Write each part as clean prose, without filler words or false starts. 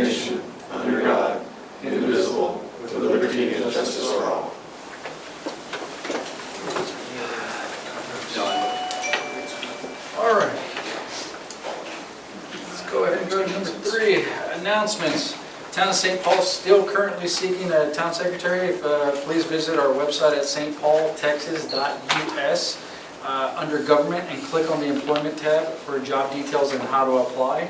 nation, under God, indivisible, with liberty and justice for all. All right. Let's go ahead and go to number 3, announcements. Town of St. Paul still currently seeking a town secretary. Please visit our website at stpaultexas.us under government and click on the employment tab for job details and how to apply.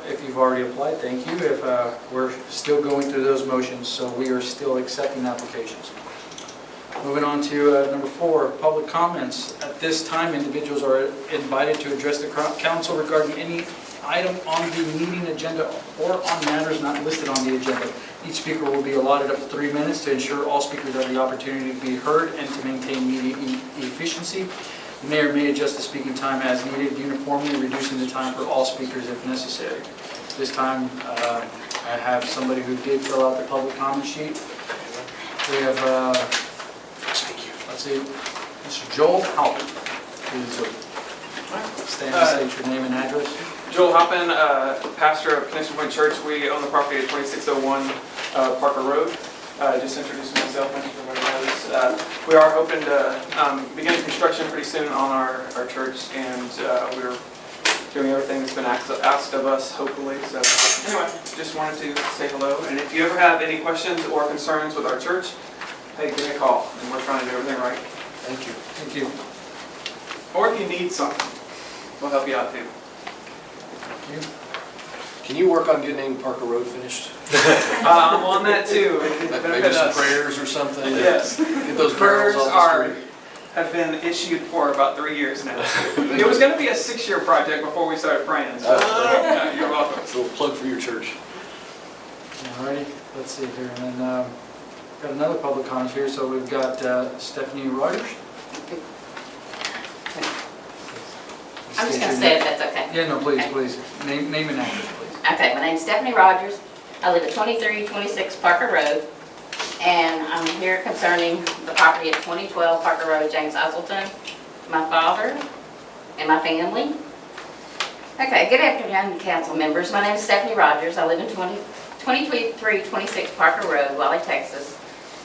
If you've already applied, thank you. If we're still going through those motions, so we are still accepting applications. Moving on to number 4, public comments. At this time, individuals are invited to address the council regarding any item on the meeting agenda or on matters not listed on the agenda. Each speaker will be allotted up to 3 minutes to ensure all speakers have the opportunity to be heard and to maintain meeting efficiency. The mayor may adjust the speaking time as needed, uniformly reducing the time for all speakers if necessary. This time, I have somebody who did fill out the public comment sheet. We have, let's see, Mr. Joel Halpin. Please stand and state your name and address. Joel Halpin, pastor of Connection Point Church. We own the property at 2601 Parker Road. Just introducing myself, and everybody knows. We are hoping to begin construction pretty soon on our church, and we're doing everything that's been asked of us, hopefully. So anyway, just wanted to say hello. And if you ever have any questions or concerns with our church, hey, give me a call, and we're trying to do everything right. Thank you. Thank you. Or if you need something, we'll help you out too. Thank you. Can you work on getting Parker Road finished? I'm on that too. Maybe some prayers or something? Yes. Get those Prayers barrels off the street. have been issued for about 3 years now. It was going to be a 6-year project before we started praying. So yeah, you're welcome. So a plug for your church. Alrighty, let's see here, and then got another public comment here. So we've got Stephanie Rogers. I'm just going to say if that's okay. Yeah, no, please, Okay. please. Name and address, please. Okay, my name's Stephanie Rogers. I live at 2326 Parker Road, and I'm here concerning the property at 2012 Parker Road, James Oselton, my father, and my family. Okay, good afternoon, council members. My name is Stephanie Rogers. I live in 2326 Parker Road, Raleigh, Texas.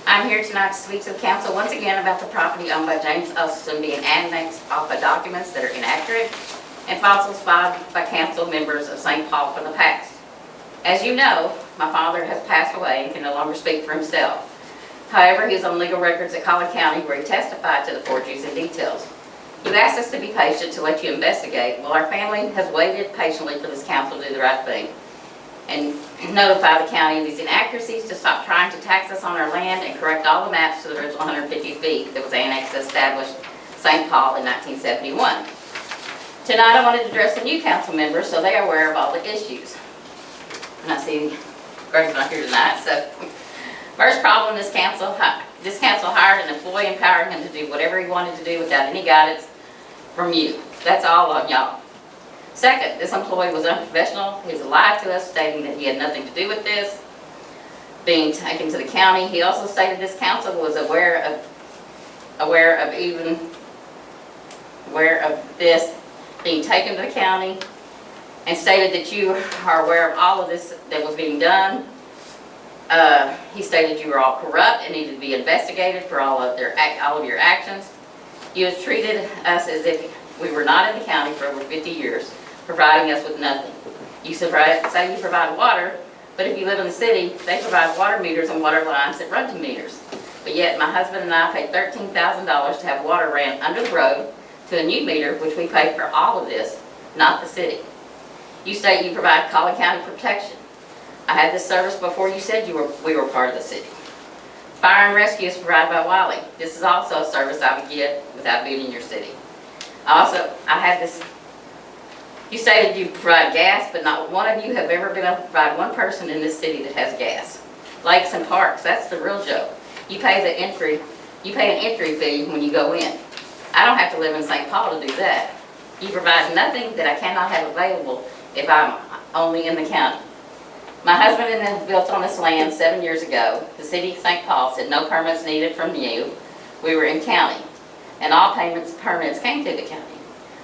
I'm here tonight to speak to the council once again about the property owned by James Oselton being annexed off of documents that are inaccurate and falsified by council members of St. Paul from the past. As you know, my father has passed away and can no longer speak for himself. However, he is on legal records at Collin County where he testified to the forgeries and details. You asked us to be patient to let you investigate. Well, our family has waited patiently for this council to do the right thing and notify the county of these inaccuracies to stop trying to tax us on our land and correct all the maps to the original 150 feet that was annexed and established St. Paul in 1971. Tonight I wanted to address the new council members so they are aware of all the issues. And I see Greg's not here tonight, so first problem, this council hired an employee, empowering him to do whatever he wanted to do without any guidance from you. That's all of y'all. Second, this employee was unprofessional. He was lied to us, stating that he had nothing to do with this being taken to the county. He also stated this council was aware of this being taken to the county, and stated that you are aware of all of this that was being done. He stated you were all corrupt and needed to be investigated for all of your actions. You have treated us as if we were not in the county for over 50 years, providing us with nothing. You say you provide water, but if you live in the city, they provide water meters and water lines that run to meters. But yet my husband and I paid $13,000 to have water ran under the road to a new meter, which we paid for all of this, not the city. You state you provide Collin County protection. I had this service before you said we were part of the city. Fire and rescue is provided by Wiley. This is also a service I would get without being in your city. You stated you provide gas, but not one of you have ever been able to provide one person in this city that has gas. Lakes and parks, that's the real joke. You pay an entry fee when you go in. I don't have to live in St. Paul to do that. You provide nothing that I cannot have available if I'm only in the county. My husband and I built on this land 7 years ago. The city of St. Paul said no permits needed from you. We were in county, and all permits came through the county.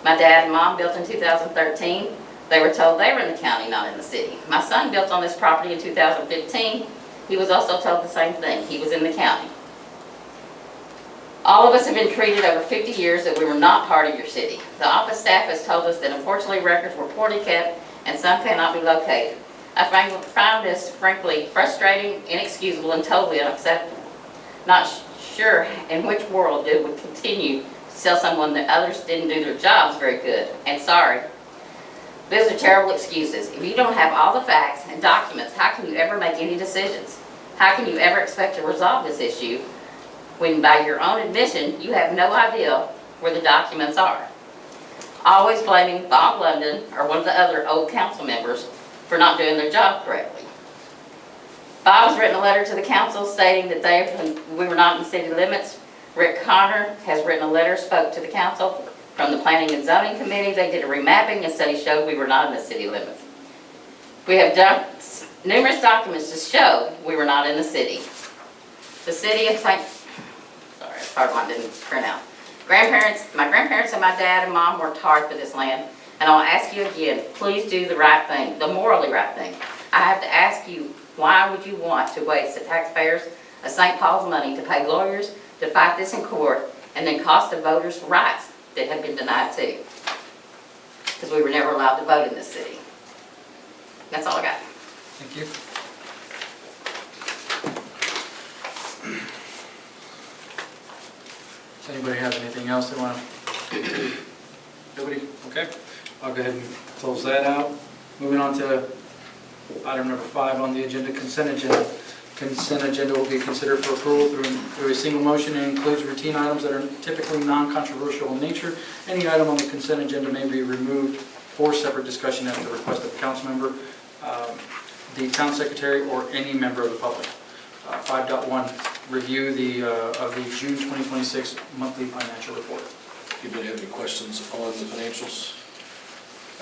My dad and mom built in 2013. They were told they were in the county, not in the city. My son built on this property in 2015. He was also told the same thing. He was in the county. All of us have been treated over 50 years that we were not part of your city. The office staff has told us that unfortunately records were poorly kept and some cannot be located. I found this frankly frustrating, inexcusable, and totally unacceptable. Not sure in which world it would continue to tell someone that others didn't do their jobs very good, and sorry. Those are terrible excuses. If you don't have all the facts and documents, how can you ever make any decisions? How can you ever expect to resolve this issue when by your own admission, you have no idea where the documents are? Always blaming Bob London or one of the other old council members for not doing their job correctly. Bob has written a letter to the council stating that we were not in city limits. Rick Connor has written a letter, spoke to the council. From the Planning and Zoning Committee, they did a remapping and study showed we were not in the city limits. We have done numerous documents to show we were not in the city. The city of St. Sorry, part of mine didn't print out. My grandparents and my dad and mom worked hard for this land, and I'll ask you again, please do the right thing, the morally right thing. I have to ask you, why would you want to waste the taxpayers of St. Paul's money to pay lawyers to fight this in court and then cost the voters' rights that have been denied too? Because we were never allowed to vote in this city. That's all I got. Thank you. Does anybody have anything else they want to get to? Nobody? Okay. I'll go ahead and close that out. Moving on to item number 5 on the agenda, consent agenda. Consent agenda will be considered for approval through a single motion and includes routine items that are typically non-controversial in nature. Any item on the consent agenda may be removed for separate discussion at the request of the council member, the town secretary, or any member of the public. 5.1, review of the June 2026 monthly financial report. Anybody have any questions on the financials?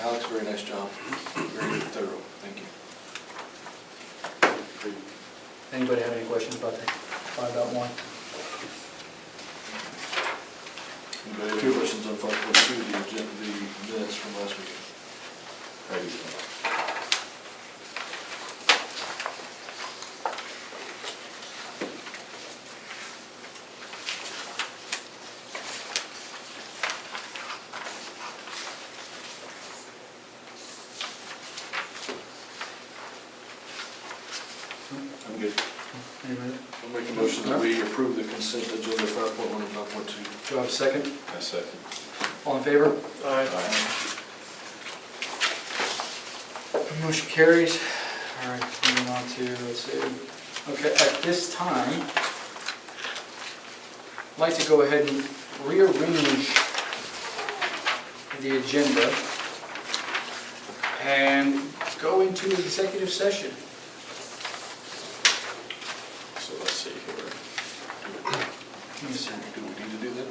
Alex, very nice job. Very thorough. Thank you. Anybody have any questions about the 5.1? Anybody have any questions on 5.2, the minutes from last week? I'm good. Anybody? I'll make a motion that we approve the consent agenda 5.1 and 5.2. Do I have a second? I second. All in favor? Aye. Motion carries. All right, moving on to, let's see. Okay, at this time, I'd like to go ahead and rearrange the agenda and go into executive session. So let's see here. Let me see. Do we need to do that?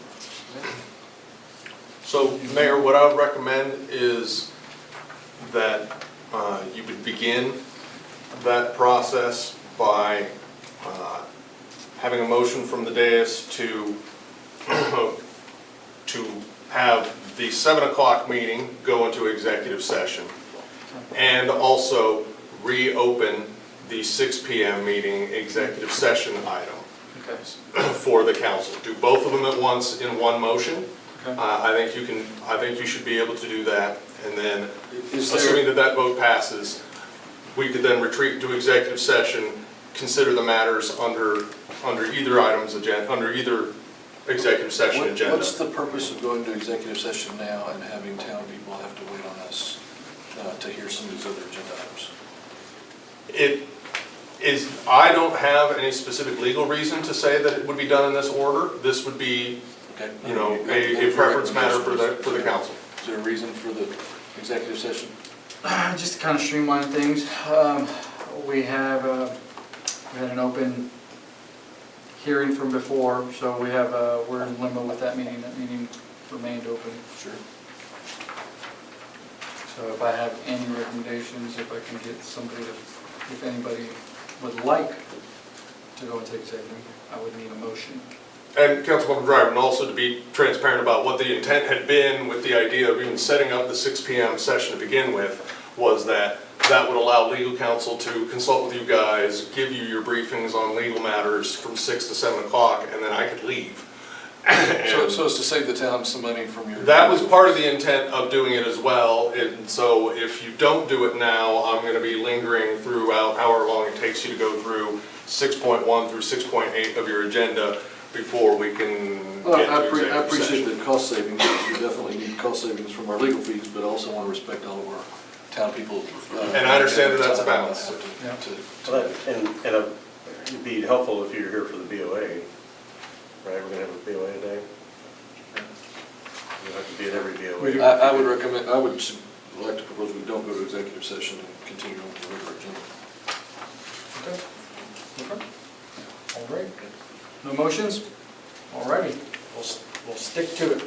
So, Mayor, what I would recommend is that you would begin that process by having a motion from the dais to have the 7 o'clock meeting go into executive session, and also reopen the 6 p.m. meeting executive session item Okay. for the council. Do both of them at once in one motion. Okay. I think you should be able to do that, and then, Is assuming there, that vote passes, we could then retreat to executive session, consider the matters under either item's agenda, under either executive session agenda. what's the purpose of going to executive session now and having town people have to wait on us to hear some of these other agenda items? It is, I don't have any specific legal reason to say that it would be done in this order. This would be, Okay. you know, a preference matter for the council. Is there a reason for the executive session? Just to kind of streamline things, we had an open hearing from before, so we're in limbo with that meeting. That meeting remained open. Sure. So if I have any recommendations, if I can get somebody to, if anybody would like to go into executive, I would need a motion. and Councilwoman Driver, and also to be transparent about what the intent had been with the idea of even setting up the 6 PM session to begin with, was that that would allow legal counsel to consult with you guys, give you your briefings on legal matters from 6 to 7 o'clock, and then I could leave. So as to save the town some money from your. That was part of the intent of doing it as well, and so if you don't do it now, I'm gonna be lingering throughout however long it takes you to go through 6.1 through 6.8 of your agenda before we can Well, get I to executive appreciate session. the cost savings, because we definitely need cost savings from our legal fees, but I also want to respect all of our town people. And I understand that that's a balance. Yeah. Well, and it'd be helpful if you're here for the BOA, right? We're gonna have a BOA day. You'll have to be at every BOA. I would recommend, I would like to propose we don't go to executive session and continue on with the regular agenda. Okay. All right. No motions? All righty, we'll stick to it.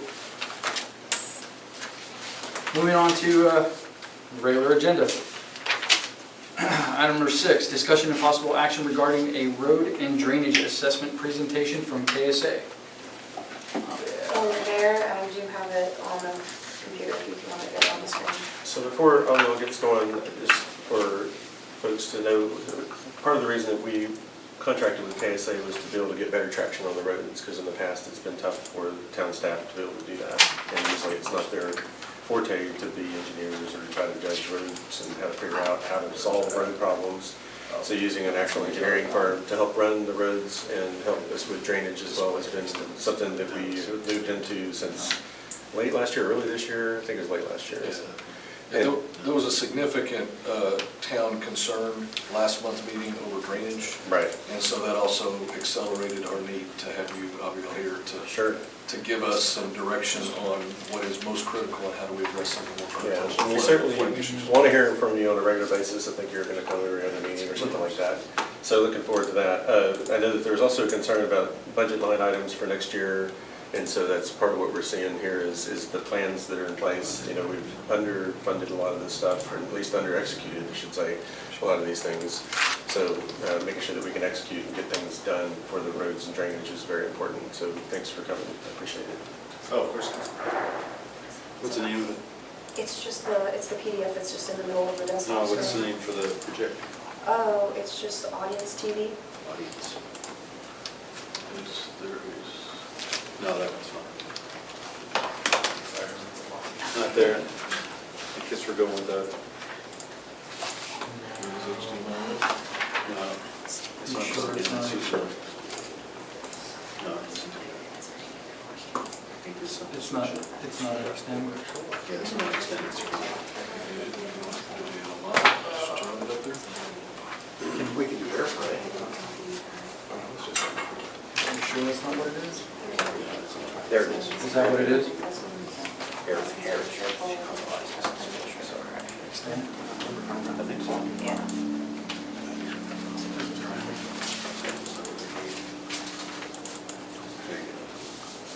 Moving on to regular agenda. Item number 6, discussion and possible action regarding a road and drainage assessment presentation from KSA. Over there, I do have it on the computer if you want to get it on the screen. So before I'll get going, just for folks to know, part of the reason that we contracted with KSA was to be able to get better traction on the roads, because in the past, it's been tough for town staff to be able to do that. And usually it's not their forte to be engineers or to try to judge roads and how to figure out how to solve road problems. So using an actual engineering firm to help run the roads and help us with drainage as well has been something that we have moved into since late last year, early this year. I think it was late last year. Yeah, there was a significant town concern last month's meeting over drainage. Right. And so that also accelerated our need to have you, Abigail, here Sure. to give us some direction on what is most critical and how do we address some of the more Yeah, critical and we flood certainly issues. want to hear from you on a regular basis. I think you're going to come every other meeting or something like that. So looking forward to that. I know that there was also a concern about budget line items for next year, and so that's part of what we're seeing here is the plans that are in place. You know, we've underfunded a lot of this stuff, or at least under-executed, I should say, a lot of these things. So making sure that we can execute and get things done for the roads and drainage is very important. So thanks for coming. I appreciate it. Oh, of course. What's the name of it? It's just it's the PDF that's just in the middle of the No, desktop what's the screen. name for the project? Oh, it's just Audience TV. Audience. No, that one's fine. Not there. I guess we're going with that. No. It's not. Sure it's not. No. It's not extended. Yeah, it's not extended. We can do AirPlay. You sure that's not what it is? There it is. Is that what it is? Extend? I think so. Yeah.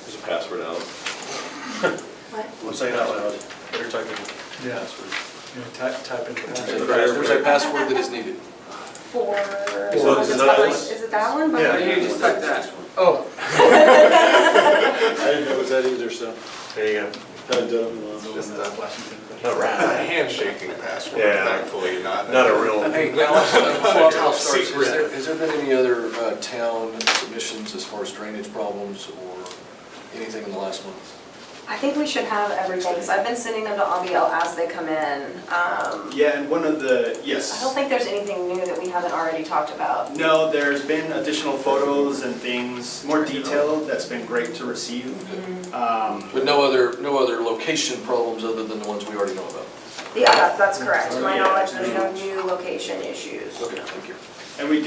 There's a password out. What? I'm saying out loud. Better type it. Yeah. You know, type in the password. There's a password that is needed. For, So is it not this? is it that one? Yeah. You just type that. Oh, I didn't know it was that either, so. There you go. Just All A right. handshaking password, Yeah. thankfully, not Not a real. Hey, Alex, before I'll start, Secret. has there been any other town submissions as far as drainage problems or anything in the last month? I think we should have everything, so I've been sending them to Abigail as they come in. Yeah, and one of the, I yes. don't think there's anything new that we haven't already talked about. No, there's been additional photos and things, more detail, that's been great to receive. But no other location problems other than the ones we already know about? Yeah, that's correct. To my Yeah. knowledge, there's no new location issues. Okay, thank you. And we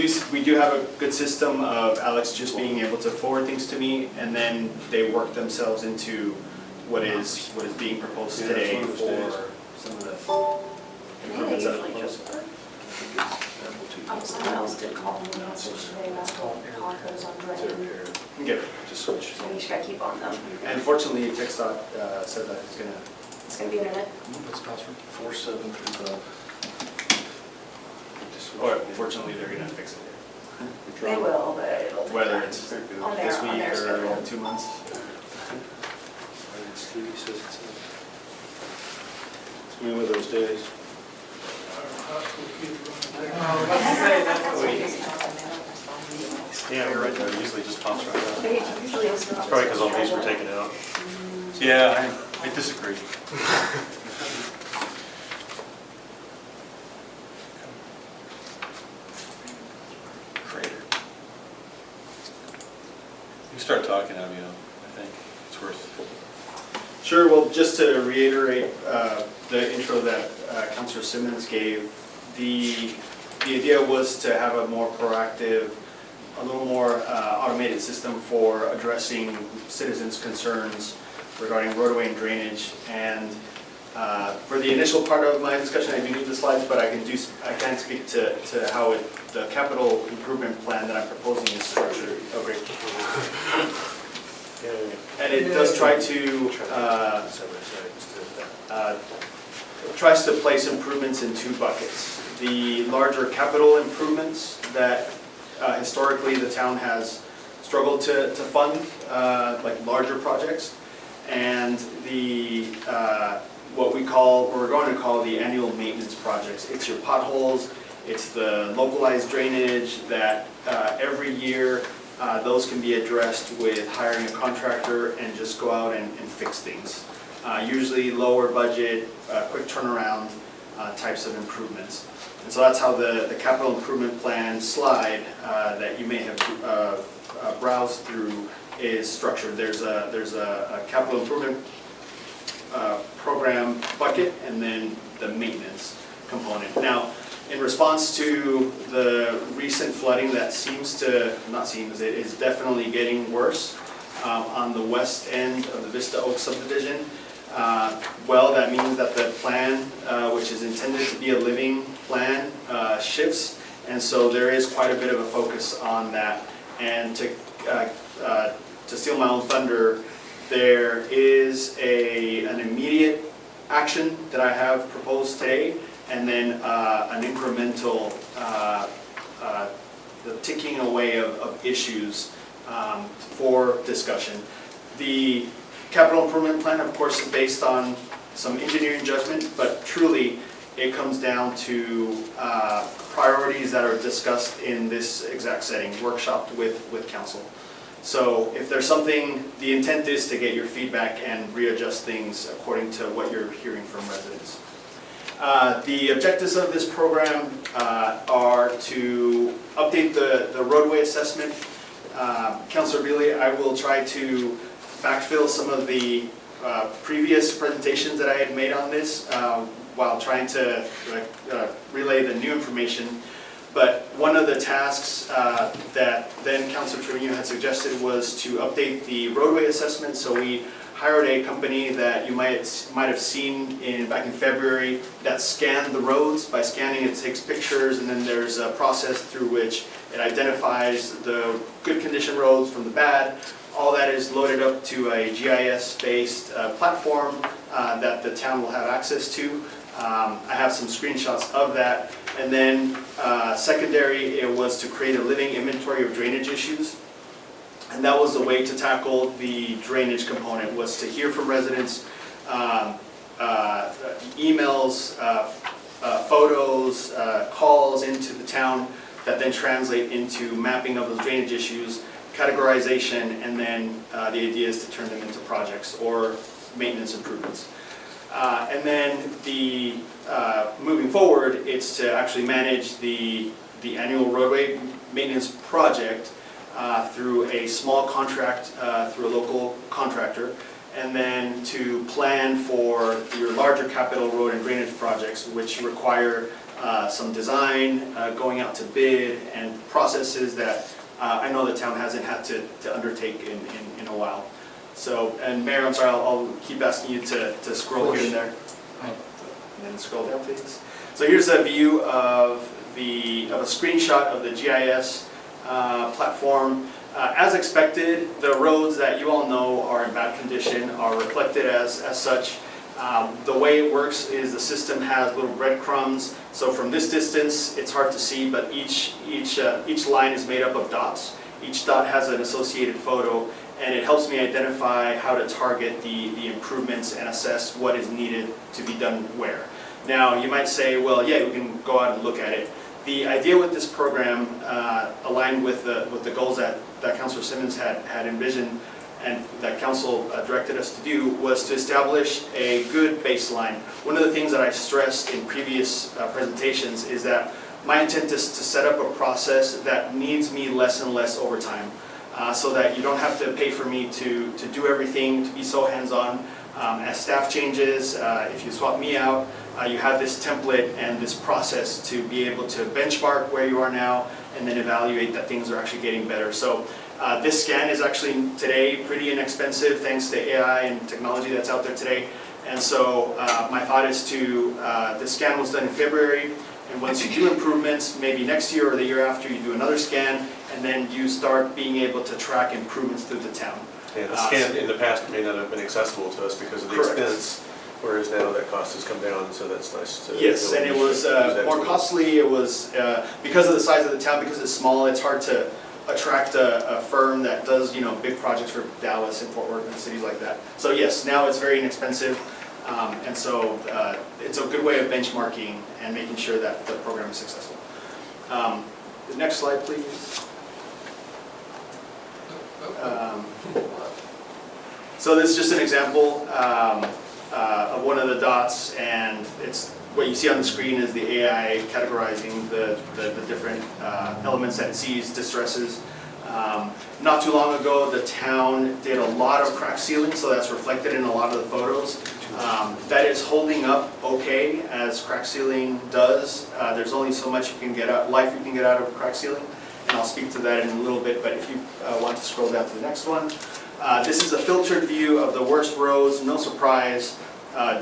do have a good system of Alex just being able to forward things to me, and then they work themselves into what is being proposed Yeah, today it's one of those for some of the I think they improvements that usually just work. Someone else did call me and message today about tacos on drain. Okay. Just switch. We just gotta keep on them. And fortunately, TxDOT said that it's gonna, It's gonna be internet. what's the password? 4735. or fortunately, they're gonna fix it They will, but it'll take Whether time. it's On their- this on week their schedule. or 2 months. It's one of those days. Yeah, you're right there. It usually just pops right out. It usually is not. It's probably because all these were taken out. Yeah, I disagree. Crater. You start talking, I think it's worth. Sure, well, just to reiterate the intro that Councilor Simmons gave, the idea was to have a more proactive, a little more automated system for addressing citizens' concerns regarding roadway and drainage. And for the initial part of my discussion, I do need the slides, but I can speak to how the capital improvement plan that I'm proposing is structured. Oh, great. And it does try to tries to place improvements in 2 buckets. The larger capital improvements that historically the town has struggled to fund, like larger projects, and the what we're going to call the annual maintenance projects. It's your potholes, it's the localized drainage that every year those can be addressed with hiring a contractor and just go out and fix things. Usually lower budget, quick turnaround types of improvements. And so that's how the capital improvement plan slide that you may have browsed through is structured. There's a capital improvement program bucket and then the maintenance component. Now, in response to the recent flooding that it is definitely getting worse on the west end of the Vista Oaks subdivision. Well, that means that the plan, which is intended to be a living plan, shifts, and so there is quite a bit of a focus on that. And to steal my own thunder, there is an immediate action that I have proposed today, and then an incremental the ticking away of issues for discussion. The capital improvement plan, of course, is based on some engineering judgment, but truly it comes down to priorities that are discussed in this exact setting, workshopped with council. So if there's something, the intent is to get your feedback and readjust things according to what you're hearing from residents. The objectives of this program are to update the roadway assessment. Councilor Beely, I will try to backfill some of the previous presentations that I had made on this while trying to relay the new information. But one of the tasks that then Councilor Trevino had suggested was to update the roadway assessment. So we hired a company that you might have seen back in February that scanned the roads. By scanning, it takes pictures, and then there's a process through which it identifies the good condition roads from the bad. All that is loaded up to a GIS-based platform that the town will have access to. I have some screenshots of that. And then secondary, it was to create a living inventory of drainage issues. And that was the way to tackle the drainage component, was to hear from residents, emails, photos, calls into the town that then translate into mapping of those drainage issues, categorization, and then the idea is to turn them into projects or maintenance improvements. And then moving forward, it's to actually manage the annual roadway maintenance project through a small contract through a local contractor, and then to plan for your larger capital road and drainage projects, which require some design, going out to bid, and processes that I know the town hasn't had to undertake in a while. So, and Mayor, I'm sorry, I'll keep asking you to scroll here and there. And then scroll down, please. So here's a view of a screenshot of the GIS platform. As expected, the roads that you all know are in bad condition are reflected as such. The way it works is the system has little breadcrumbs, so from this distance, it's hard to see, but each line is made up of dots. Each dot has an associated photo, and it helps me identify how to target the improvements and assess what is needed to be done where. Now, you might say, well, yeah, we can go out and look at it. The idea with this program, aligned with the goals that Councilor Simmons had envisioned and that Council directed us to do, was to establish a good baseline. One of the things that I stressed in previous presentations is that my intent is to set up a process that needs me less and less over time, so that you don't have to pay for me to do everything, to be so hands-on. As staff changes, if you swap me out, you have this template and this process to be able to benchmark where you are now and then evaluate that things are actually getting better. So this scan is actually today pretty inexpensive thanks to AI and technology that's out there today. And so my thought is to, the scan was done in February, and once you do improvements, maybe next year or the year after, you do another scan, and then you start being able to track improvements through the town. Yeah, the scan in the past may not have been accessible to us because of the Correct. expense, whereas now that cost has come down, so that's nice to. Yes, and it was more costly. It was, because of the size of the town, because it's small, it's hard to attract a firm that does, big projects for Dallas and Fort Worth and cities like that. So yes, now it's very inexpensive, and so it's a good way of benchmarking and making sure that the program is successful. The next slide, please. So this is just an example of one of the dots, and it's what you see on the screen is the AI categorizing the different elements that it sees, distresses. Not too long ago, the town did a lot of crack sealing, so that's reflected in a lot of the photos. That is holding up okay, as crack sealing does. There's only so much you can get out, life you can get out of crack sealing, and I'll speak to that in a little bit, but if you want to scroll down to the next one. This is a filtered view of the worst roads, no surprise.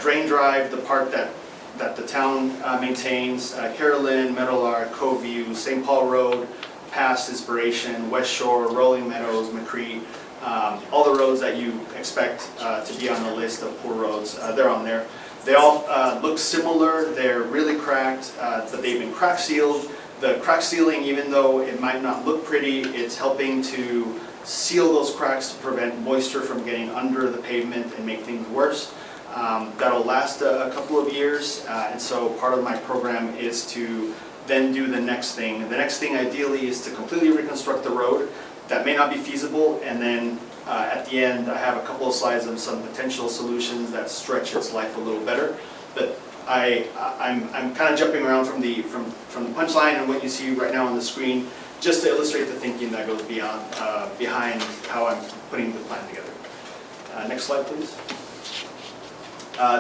Drain Drive, the part that the town maintains, Carolyn, Meadowlark, Coveview, St. Paul Road, Past Inspiration, West Shore, Rolling Meadows, McCree, all the roads that you expect to be on the list of poor roads, they're on there. They all look similar, they're really cracked, but they've been crack sealed. The crack sealing, even though it might not look pretty, it's helping to seal those cracks to prevent moisture from getting under the pavement and make things worse. That'll last a couple of years, and so part of my program is to then do the next thing. The next thing ideally is to completely reconstruct the road. That may not be feasible, and then at the end I have a couple of slides of some potential solutions that stretch its life a little better. But I'm kind of jumping around from the punchline and what you see right now on the screen, just to illustrate the thinking that goes behind how I'm putting the plan together. Next slide, please.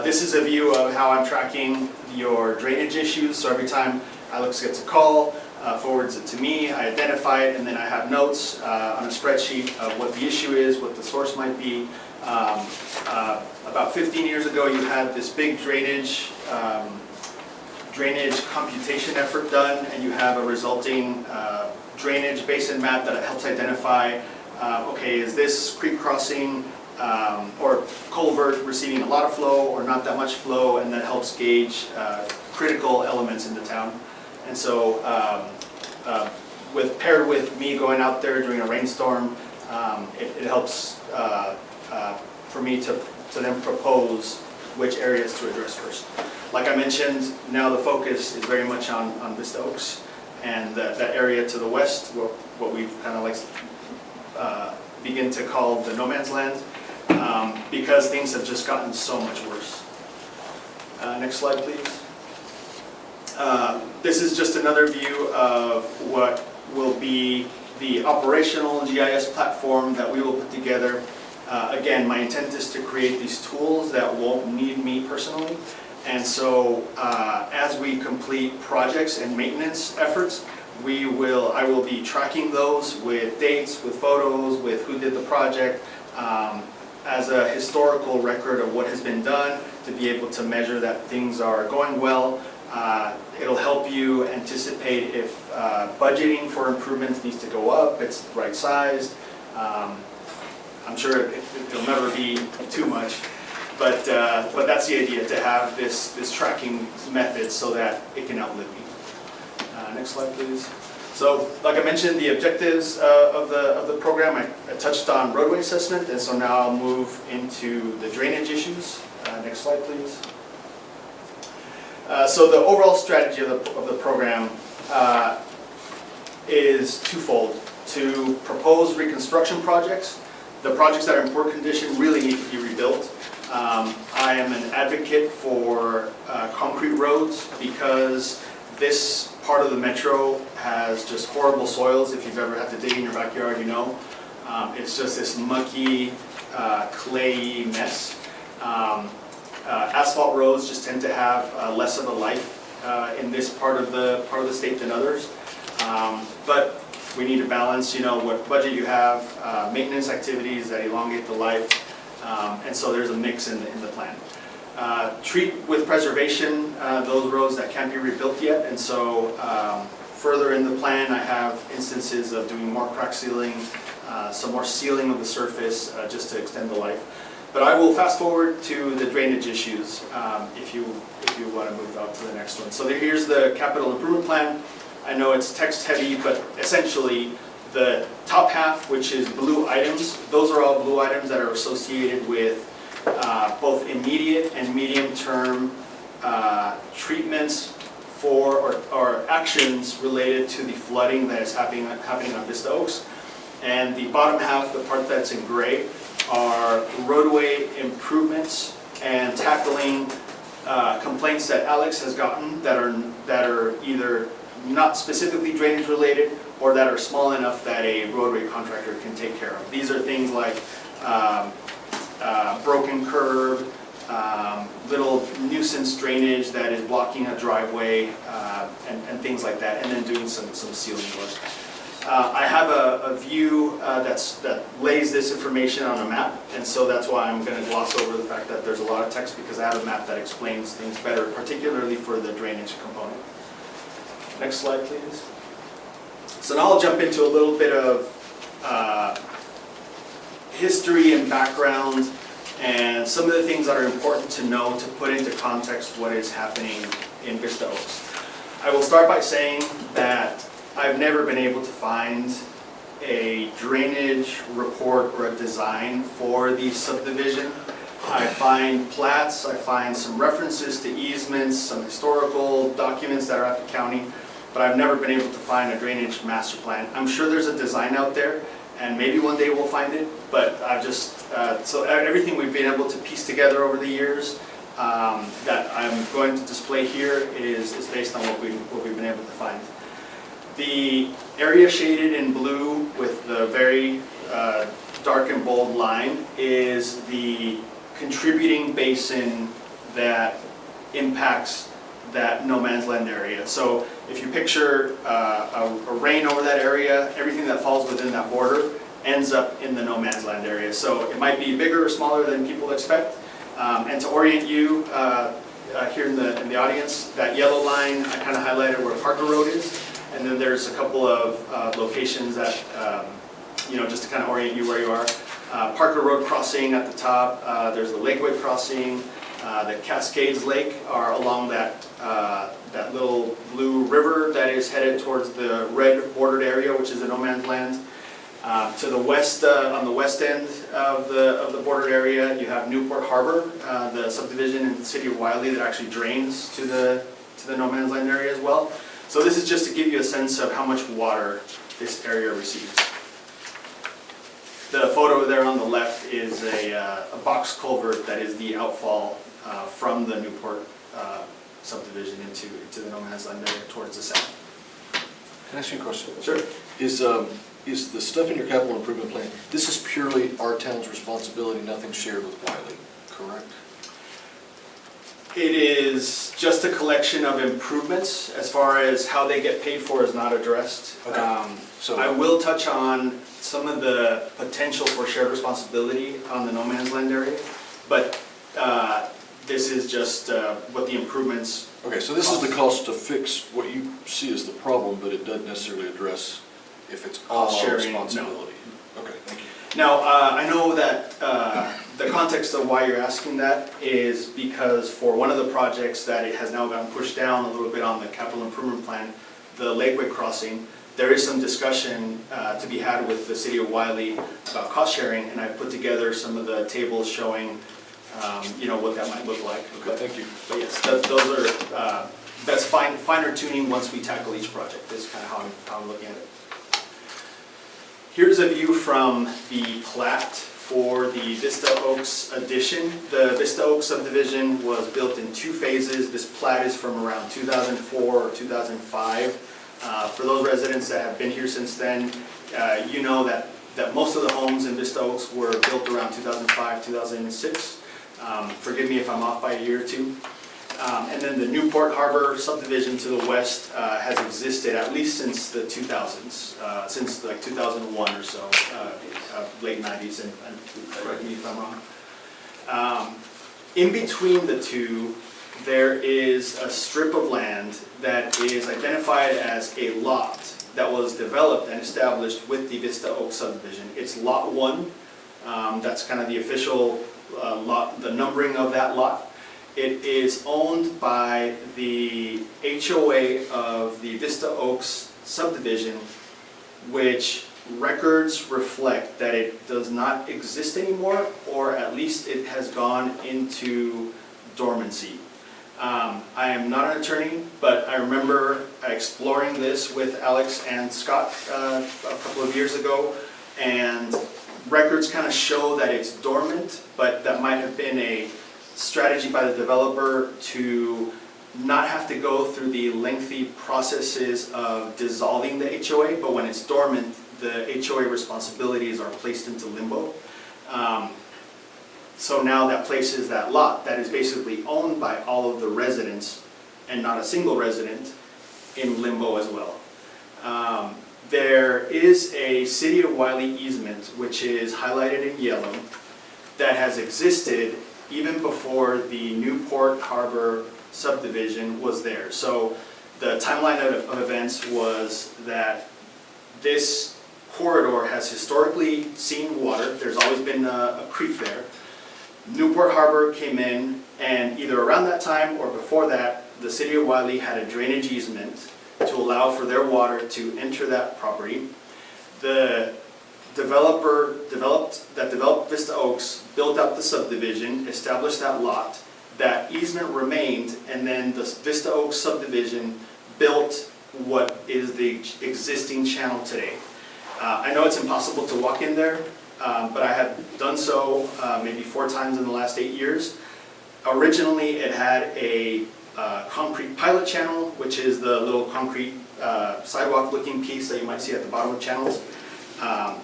This is a view of how I'm tracking your drainage issues. So every time Alex gets a call, forwards it to me, I identify it, and then I have notes on a spreadsheet of what the issue is, what the source might be. About 15 years ago, you had this big drainage computation effort done, and you have a resulting drainage basin map that helps identify, okay, is this creek crossing or culvert receiving a lot of flow or not that much flow, and that helps gauge critical elements in the town. And so paired with me going out there during a rainstorm, it helps for me to then propose which areas to address first. Like I mentioned, now the focus is very much on Vista Oaks and that area to the west, what we kind of like begin to call the no man's land, because things have just gotten so much worse. Next slide, please. This is just another view of what will be the operational GIS platform that we will put together. Again, my intent is to create these tools that won't need me personally. And so as we complete projects and maintenance efforts, I will be tracking those with dates, with photos, with who did the project, as a historical record of what has been done, to be able to measure that things are going well. It'll help you anticipate if budgeting for improvements needs to go up, it's right sized. I'm sure it'll never be too much, But that's the idea, to have this tracking method so that it can outlive me. Next slide, please. So, like I mentioned, the objectives of the program, I touched on roadway assessment, and so now I'll move into the drainage issues. Next slide, please. So the overall strategy of the program is twofold. To propose reconstruction projects. The projects that are in poor condition really need to be rebuilt. I am an advocate for concrete roads because this part of the metro has just horrible soils. If you've ever had to dig in your backyard, you know. It's just this mucky, clayey mess. Asphalt roads just tend to have less of a life in this part of the state than others. But we need to balance, you know, what budget you have, maintenance activities that elongate the life, and so there's a mix in the plan. Treat with preservation those roads that can't be rebuilt yet, and so further in the plan I have instances of doing more crack sealing, some more sealing of the surface just to extend the life. But I will fast forward to the drainage issues if you want to move out to the next one. So here's the capital improvement plan. I know it's text heavy, but essentially the top half, which is blue items, those are all blue items that are associated with both immediate and medium-term treatments for or actions related to the flooding that is happening on Vista Oaks. And the bottom half, the part that's in gray, are roadway improvements and tackling complaints that Alex has gotten that are either not specifically drainage related or that are small enough that a roadway contractor can take care of. These are things like broken curb, little nuisance drainage that is blocking a driveway, and things like that, and then doing some sealing work. I have a view that lays this information on a map, and so that's why I'm going to gloss over the fact that there's a lot of text, because I have a map that explains things better, particularly for the drainage component. Next slide, please. So now I'll jump into a little bit of history and background and some of the things that are important to know to put into context what is happening in Vista Oaks. I will start by saying that I've never been able to find a drainage report or a design for the subdivision. I find plats, I find some references to easements, some historical documents that are at the county, but I've never been able to find a drainage master plan. I'm sure there's a design out there, and maybe one day we'll find it, but I've just, so everything we've been able to piece together over the years that I'm going to display here is based on what we've been able to find. The area shaded in blue with the very dark and bold line is the contributing basin that impacts that no man's land area. So if you picture a rain over that area, everything that falls within that border ends up in the no man's land area. So it might be bigger or smaller than people expect. And to orient you here in the audience, that yellow line, I kind of highlighted where Parker Road is. And then there's a couple of locations that, just to kind of orient you where you are. Parker Road crossing at the top, there's the Lakeway crossing, the Cascades Lake are along that little blue river that is headed towards the red bordered area, which is the no man's land. To the west, on the west end of the bordered area, you have Newport Harbor, the subdivision in the city of Wiley that actually drains to the no man's land area as well. So this is just to give you a sense of how much water this area receives. The photo there on the left is a box culvert that is the outfall from the Newport subdivision into the no man's land area towards the south. Can I ask you a question? Sure. Is the stuff in your capital improvement plan, this is purely our town's responsibility, nothing shared with Wiley, correct? It is just a collection of improvements. As far as how they get paid for is not addressed. Okay. So I will touch on some of the potential for shared responsibility on the no man's land area, but this is just what the improvements. Okay, so this is the cost to fix what you see as the problem, but it doesn't necessarily address if it's all our Cost sharing, responsibility. Okay, thank you. Now, I know that the context of why you're asking that is because for one of the projects that it has now gotten pushed down a little bit on the capital improvement plan, the Lakeway Crossing, there is some discussion to be had with the city of Wiley about cost sharing, and I put together some of the tables showing, what that might look like. Okay, thank you. But yes, those are, that's finer tuning once we tackle each project, is kind of how I'm looking at it. Here's a view from the plat for the Vista Oaks addition. The Vista Oaks subdivision was built in 2 phases. This plat is from around 2004 or 2005. For those residents that have been here since then, you know that most of the homes in Vista Oaks were built around 2005, 2006. Forgive me if I'm off by a year or two. And then the Newport Harbor subdivision to the west has existed at least since the 2000s, since like 2001 or so, late 90s, and correct me if I'm wrong. In between the two, there is a strip of land that is identified as a lot that was developed and established with the Vista Oaks subdivision. It's Lot 1. That's kind of the official lot, the numbering of that lot. It is owned by the HOA of the Vista Oaks subdivision, which records reflect that it does not exist anymore, or at least it has gone into dormancy. I am not an attorney, but I remember exploring this with Alex and Scott a couple of years ago, and records kind of show that it's dormant, but that might have been a strategy by the developer to not have to go through the lengthy processes of dissolving the HOA, but when it's dormant, the HOA responsibilities are placed into limbo. So now that places that lot that is basically owned by all of the residents and not a single resident in limbo as well. There is a City of Wiley easement, which is highlighted in yellow, that has existed even before the Newport Harbor subdivision was there. So the timeline of events was that this corridor has historically seen water. There's always been a creek there. Newport Harbor came in, and either around that time or before that, the City of Wiley had a drainage easement to allow for their water to enter that property. The developer developed Vista Oaks, built out the subdivision, established that lot. That easement remained, and then the Vista Oaks subdivision built what is the existing channel today. I know it's impossible to walk in there, but I have done so maybe 4 times in the last 8 years. Originally, it had a concrete pilot channel, which is the little concrete sidewalk-looking piece that you might see at the bottom of channels.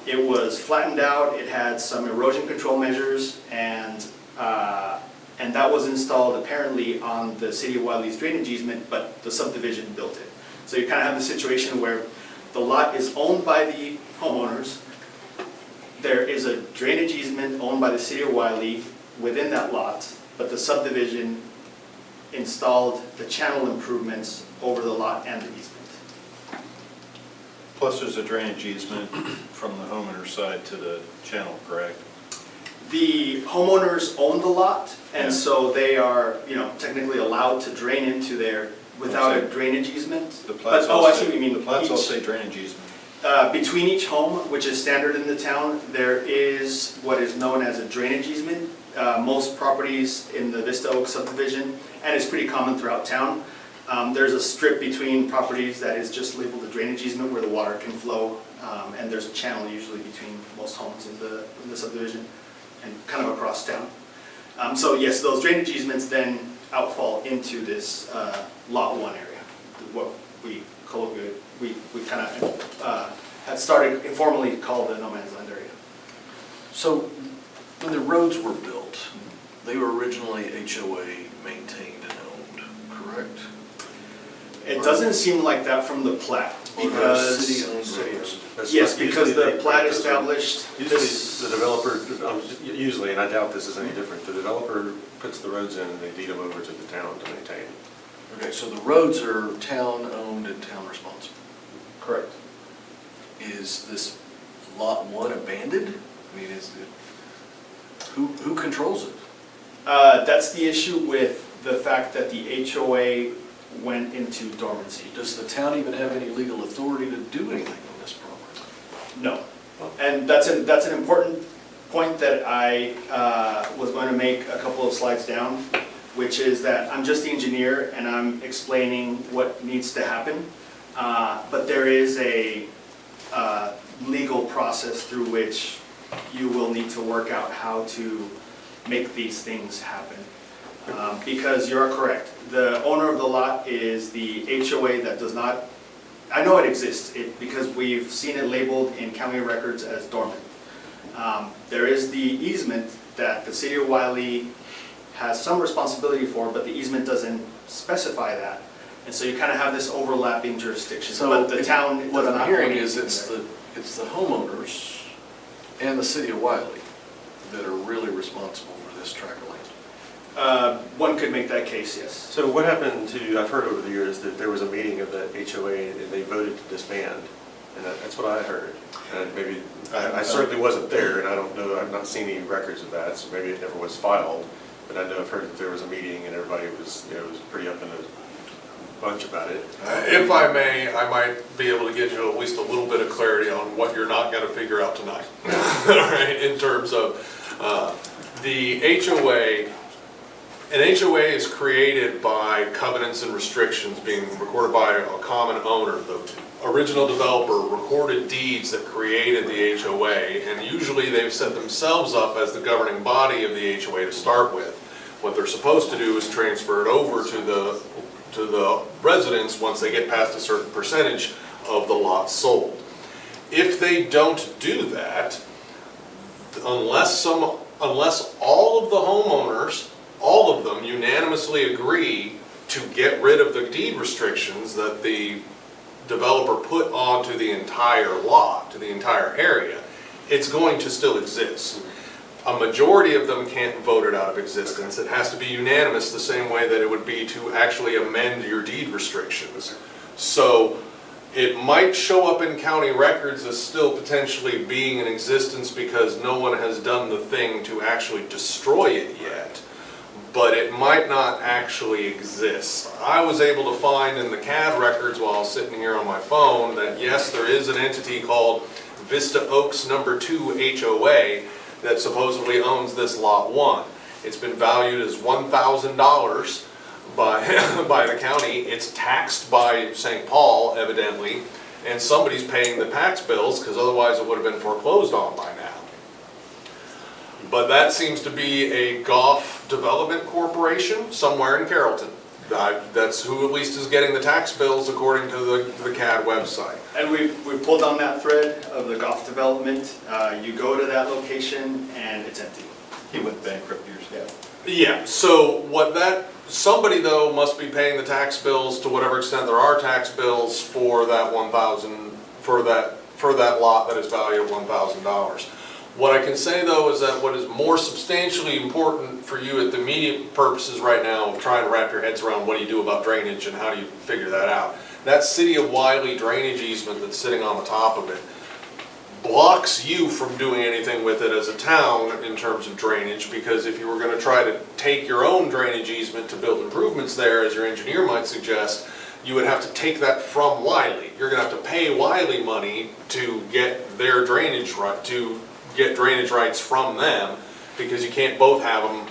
It was flattened out, it had some erosion control measures, and that was installed apparently on the City of Wiley's drainage easement, but the subdivision built it. So you kind of have the situation where the lot is owned by the homeowners, there is a drainage easement owned by the City of Wiley within that lot, but the subdivision installed the channel improvements over the lot and the easement. Plus there's a drainage easement from the homeowner's side to the channel, correct? The homeowners own the lot, and Yeah. so they are, technically allowed to drain into there without a drainage easement. The plats But, all I say- see what you mean. The plats all Each- say drainage easement. Between each home, which is standard in the town, there is what is known as a drainage easement. Most properties in the Vista Oaks subdivision, and it's pretty common throughout town, there's a strip between properties that is just labeled a drainage easement where the water can flow, and there's a channel usually between most homes in the subdivision and kind of across town. So yes, those drainage easements then outfall into this Lot 1 area, what we colloquially, we kind of had started informally called the no man's land area. So when the roads were built, they were originally HOA maintained and owned, correct? It doesn't seem like that from the plat, Or because, city-owned roads? yes, because Usually the they- plat established Usually this. the developer, usually, and I doubt this is any different, the developer puts the roads in and they deed them over to the town to maintain. Okay, so the roads are town-owned and town-responsible. Correct. Is this Lot 1 abandoned? I mean, who controls it? That's the issue with the fact that the HOA went into dormancy. Does the town even have any legal authority to do anything on this property? No. And that's an important point that I was going to make a couple of slides down, which is that I'm just the engineer and I'm explaining what needs to happen. But there is a legal process through which you will need to work out how to make these things happen. Because you are correct, the owner of the lot is the HOA that does not, I know it exists because we've seen it labeled in county records as dormant. There is the easement that the city of Wiley has some responsibility for, but the easement doesn't specify that. And so you kind of have this overlapping jurisdiction, but the town does not. What I'm hearing own is anything it's the homeowners and the city of Wiley that are really responsible for this tract of land. One could make that case, yes. So what happened to, I've heard over the years that there was a meeting of the HOA and they voted to disband, and that's what I heard. And maybe, I certainly wasn't there, and I don't know, I've not seen any records of that, so maybe it never was filed, but I know I've heard that there was a meeting and everybody was, was pretty up in a bunch about it. If I may, I might be able to get you at least a little bit of clarity on what you're not going to figure out tonight. All right, in terms of the HOA. An HOA is created by covenants and restrictions being recorded by a common owner. The original developer recorded deeds that created the HOA, and usually they've set themselves up as the governing body of the HOA to start with. What they're supposed to do is transfer it over to the residents once they get past a certain percentage of the lot sold. If they don't do that, unless all of the homeowners, all of them unanimously agree to get rid of the deed restrictions that the developer put onto the entire lot, to the entire area, it's going to still exist. A majority of them can't vote it out of existence. It has to be unanimous the same way that it would be to actually amend your deed restrictions. So it might show up in county records as still potentially being in existence because no one has done the thing to actually destroy it yet. But it might not actually exist. I was able to find in the CAD records while I was sitting here on my phone that yes, there is an entity called Vista Oaks No. 2 HOA that supposedly owns this lot 1. It's been valued as $1,000 by the county. It's taxed by St. Paul, evidently, and somebody's paying the tax bills because otherwise it would have been foreclosed on by now. But that seems to be a Goff Development Corporation somewhere in Carrollton. That's who at least is getting the tax bills according to the CAD website. And we pulled on that thread of the Goff Development. You go to that location and it's empty. He went bankrupt years ago. Yeah, so somebody though must be paying the tax bills to whatever extent there are tax bills for that for that lot that is valued at $1,000. What I can say though is that what is more substantially important for you at the immediate purposes right now of trying to wrap your heads around what do you do about drainage and how do you figure that out. That City of Wiley drainage easement that's sitting on the top of it blocks you from doing anything with it as a town in terms of drainage, because if you were going to try to take your own drainage easement to build improvements there, as your engineer might suggest, you would have to take that from Wiley. You're going to have to pay Wiley money to get their drainage right, to get drainage rights from them, because you can't both have them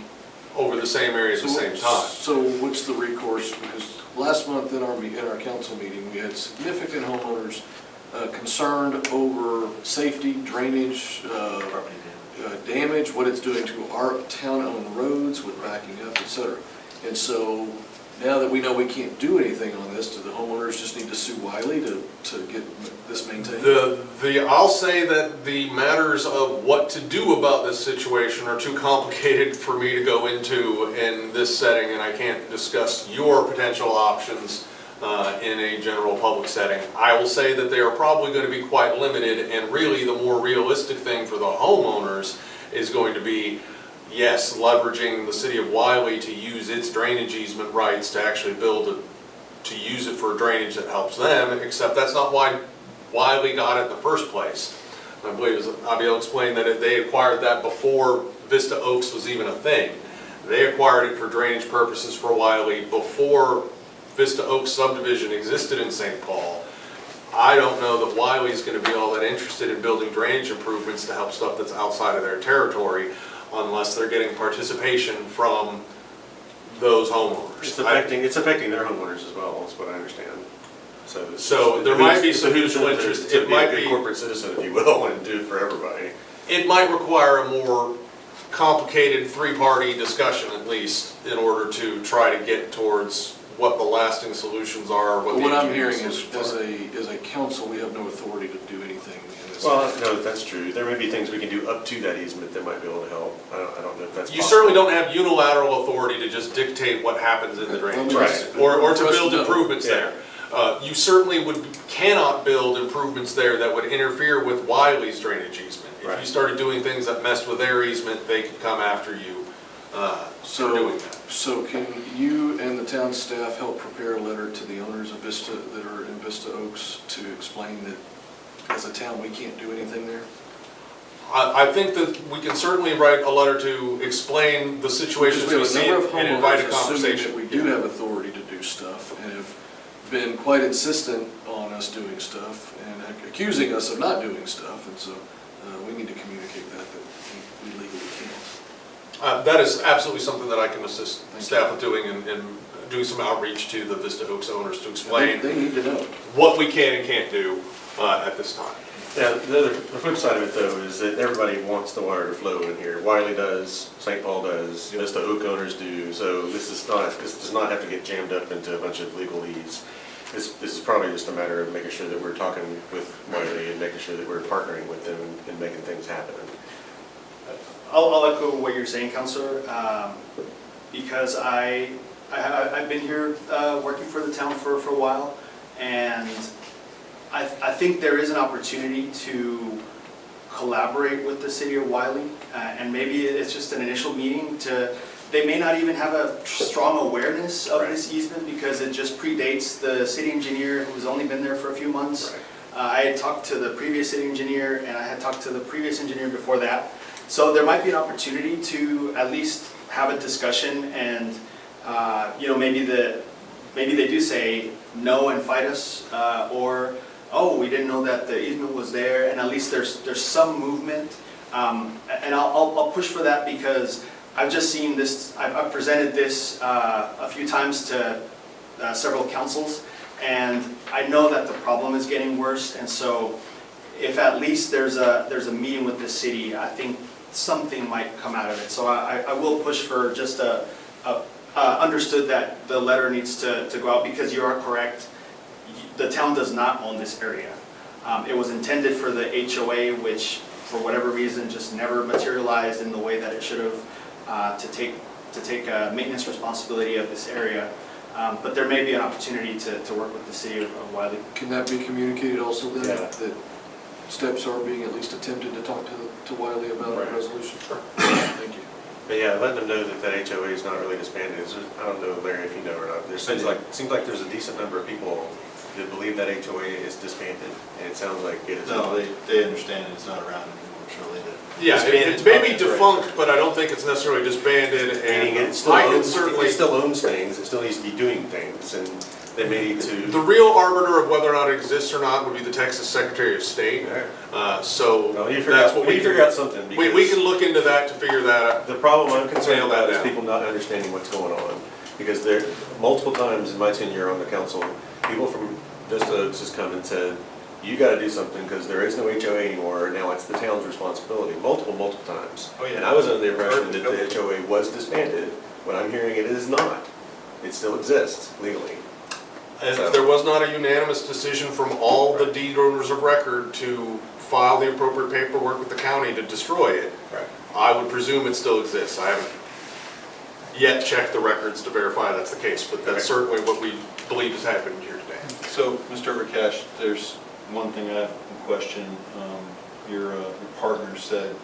over the same area at the same time. So what's the recourse? Because last month in our council meeting, we had significant homeowners concerned over safety, drainage, damage, what it's doing to our town-owned roads with backing up, et cetera. And so now that we know we can't do anything on this, do the homeowners just need to sue Wiley to get this maintained? I'll say that the matters of what to do about this situation are too complicated for me to go into in this setting, and I can't discuss your potential options in a general public setting. I will say that they are probably going to be quite limited, and really the more realistic thing for the homeowners is going to be, yes, leveraging the City of Wiley to use its drainage easement rights to actually to use it for drainage that helps them, except that's not why Wiley got it in the first place. I believe as Abiel explained, that they acquired that before Vista Oaks was even a thing. They acquired it for drainage purposes for Wiley before Vista Oaks subdivision existed in St. Paul. I don't know that Wiley's gonna be all that interested in building drainage improvements to help stuff that's outside of their territory unless they're getting participation from those homeowners. It's affecting their homeowners as well, is what I understand. So there might be some mutual interest. It It might be a be, corporate citizen, if you will, and do it for everybody. it might require a more complicated three-party discussion at least in order to try to get towards what the lasting solutions are, what the What I'm engineering hearing is, solutions are. as a council, we have no authority to do anything in this. Well, no, that's true. There may be things we can do up to that easement that might be able to help. I don't know if that's possible. You certainly don't have unilateral authority to just dictate what happens in the drainage. Right. Or to For us build know. improvements there. You certainly cannot build improvements there that would interfere with Wiley's drainage easement. If you Right. started doing things that messed with their easement, they could come after you for doing that. So can you and the town staff help prepare a letter to the owners of Vista, that are in Vista Oaks, to explain that as a town, we can't do anything there? I think that we can certainly write a letter to explain the situations Because we we have a see number of and invite a homeowners assuming that conversation. we do have authority to do stuff, and have been quite insistent on us doing stuff, and accusing us of not doing stuff, and so we need to communicate that we legally can't. That is absolutely something that I can assist Thank staff with doing and doing some outreach to the Vista Oaks owners to explain They need to know. what we can and can't do at this time. Yeah, the flip side of it though is that everybody wants the water to flow in here. Wiley does, St. Paul does, Vista Oak owners do, so this does not have to get jammed up into a bunch of legalese. This is probably just a matter of making sure that we're talking with Wiley and making sure that we're partnering with them and making things happen. I'll echo what you're saying, Counselor, because I've been here working for the town for a while, and I think there is an opportunity to collaborate with the city of Wiley, and maybe it's just an initial meeting they may not even have a strong awareness of this easement because it just predates the city engineer who's only been there for a few months. I had talked to the previous city engineer, and I had talked to the previous engineer before that. So there might be an opportunity to at least have a discussion, and maybe they do say no and fight us, or oh, we didn't know that the easement was there, and at least there's some movement. And I'll push for that because I've just seen this. I've presented this a few times to several councils, and I know that the problem is getting worse. And so, if at least there's a meeting with the city, I think something might come out of it. So I will push for just understood that the letter needs to go out, because you are correct. The town does not own this area. It was intended for the HOA, which for whatever reason just never materialized in the way that it should have, to take maintenance responsibility of this area. But there may be an opportunity to work with the city of Wiley. Can that be communicated also then, Yeah. that steps are being at least attempted to talk to Wiley about a Right. resolution? Thank you. But yeah, letting them know that that HOA is not really disbanded. I don't know, Larry, if you know or not. There seems like there's a decent number of people that believe that HOA is disbanded, and it sounds like it is. No, they understand it's not around anymore, surely. Yeah, it may be defunct, but I don't think it's necessarily disbanded, Meaning and it still I can owns, certainly, it still owns things, it still needs to be doing things, and they may need the to. real arbiter of whether or not it exists or not would be the Texas Secretary of State. So Well, you that's what we figure out something. We because can look into that to figure that out. The problem I'm concerned Nail that about is down. people not understanding what's going on. Because there, multiple times in my tenure on the council, people from Vista Oaks has come and said, you gotta do something because there is no HOA anymore, now it's the town's responsibility, multiple times. Oh, yeah. And I was under the impression that the HOA was disbanded. When I'm hearing it is not. It still exists legally. If there was not a unanimous decision from all the deed owners of record to file the appropriate paperwork with the county to destroy it, Right. I would presume it still exists. I haven't yet checked the records to verify that's the case, but that's certainly what we believe has happened here today. So, Mr. Rakash, there's one thing I have a question. Your partner said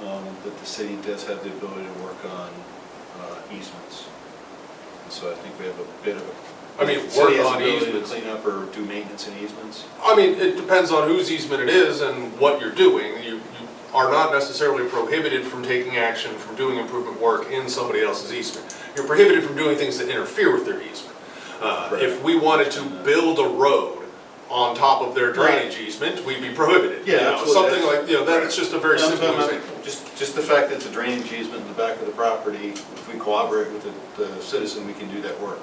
that the city does have the ability to work on easements. And so I think we have a bit of a I mean, City work has on the ability to easements. clean up or do maintenance and easements? I mean, it depends on whose easement it is and what you're doing. You are not necessarily prohibited from taking action, from doing improvement work in somebody else's easement. You're prohibited from doing things that interfere with their easement. If we wanted to build a road on top of their drainage easement, we'd be prohibited. Yeah, You know, absolutely. something like, you know, that's just a very No, simple I'm talking example. about Just the fact that it's a drainage easement in the back of the property, if we cooperate with the citizen, we can do that work.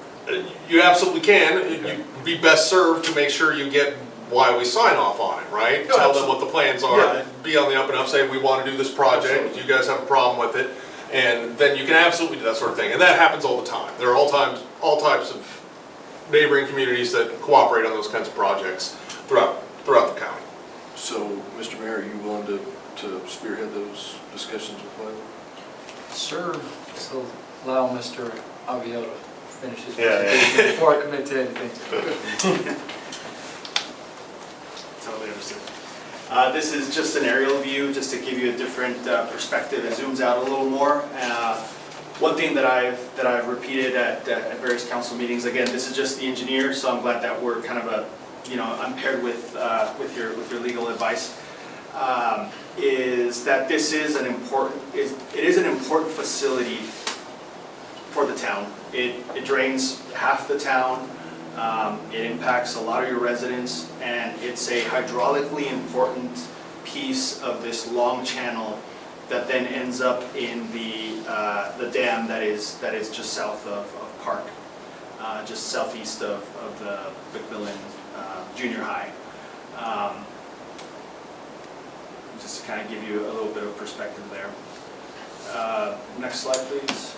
You absolutely can. You'd be best served to make sure you get why we sign off on it, right? No, Tell them what the plans are, Yeah. be on the up and up, say, we want to do this project, Absolutely. you guys have a problem with it, and then you can absolutely do that sort of thing. And that happens all the time. There are all types of neighboring communities that cooperate on those kinds of projects throughout the county. So, Mr. Mayor, are you willing to spearhead those discussions with Wylie? Sir, so allow Mr. Aviato to finish his Yeah, yeah. presentation before I commit to anything. Totally understood. This is just an aerial view, just to give you a different perspective. It zooms out a little more. One thing that I've repeated at various council meetings, again, this is just the engineer, so I'm glad that we're kind of I'm paired with your legal advice. Is that this is an important facility for the town. It drains half the town. It impacts a lot of your residents, and it's a hydraulically important piece of this long channel that then ends up in the dam that is just south of Park, just southeast of the McMillan Junior High. Just to kind of give you a little bit of perspective there. Next slide, please.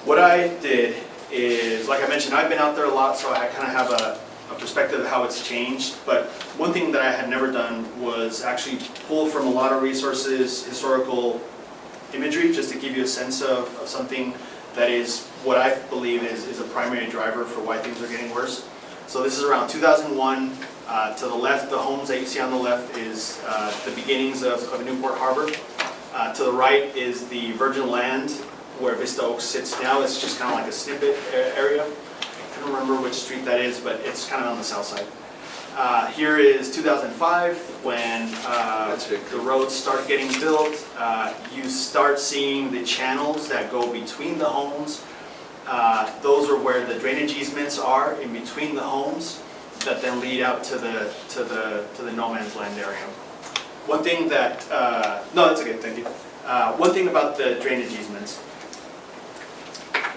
What I did is, like I mentioned, I've been out there a lot, so I kind of have a perspective of how it's changed. But one thing that I had never done was actually pull from a lot of resources, historical imagery, just to give you a sense of something that is what I believe is a primary driver for why things are getting worse. So this is around 2001. To the left, the homes that you see on the left is the beginnings of Newport Harbor. To the right is the virgin land where Vista Oaks sits now. It's just kind of like a snippet area. I don't remember which street that is, but it's kind of on the south side. Here is 2005 when the roads start getting built. You start seeing the channels that go between the homes. Those are where the drainage easements are, in between the homes, that then lead out to the no man's land area. One thing that no, that's okay, thank you. One thing about the drainage easements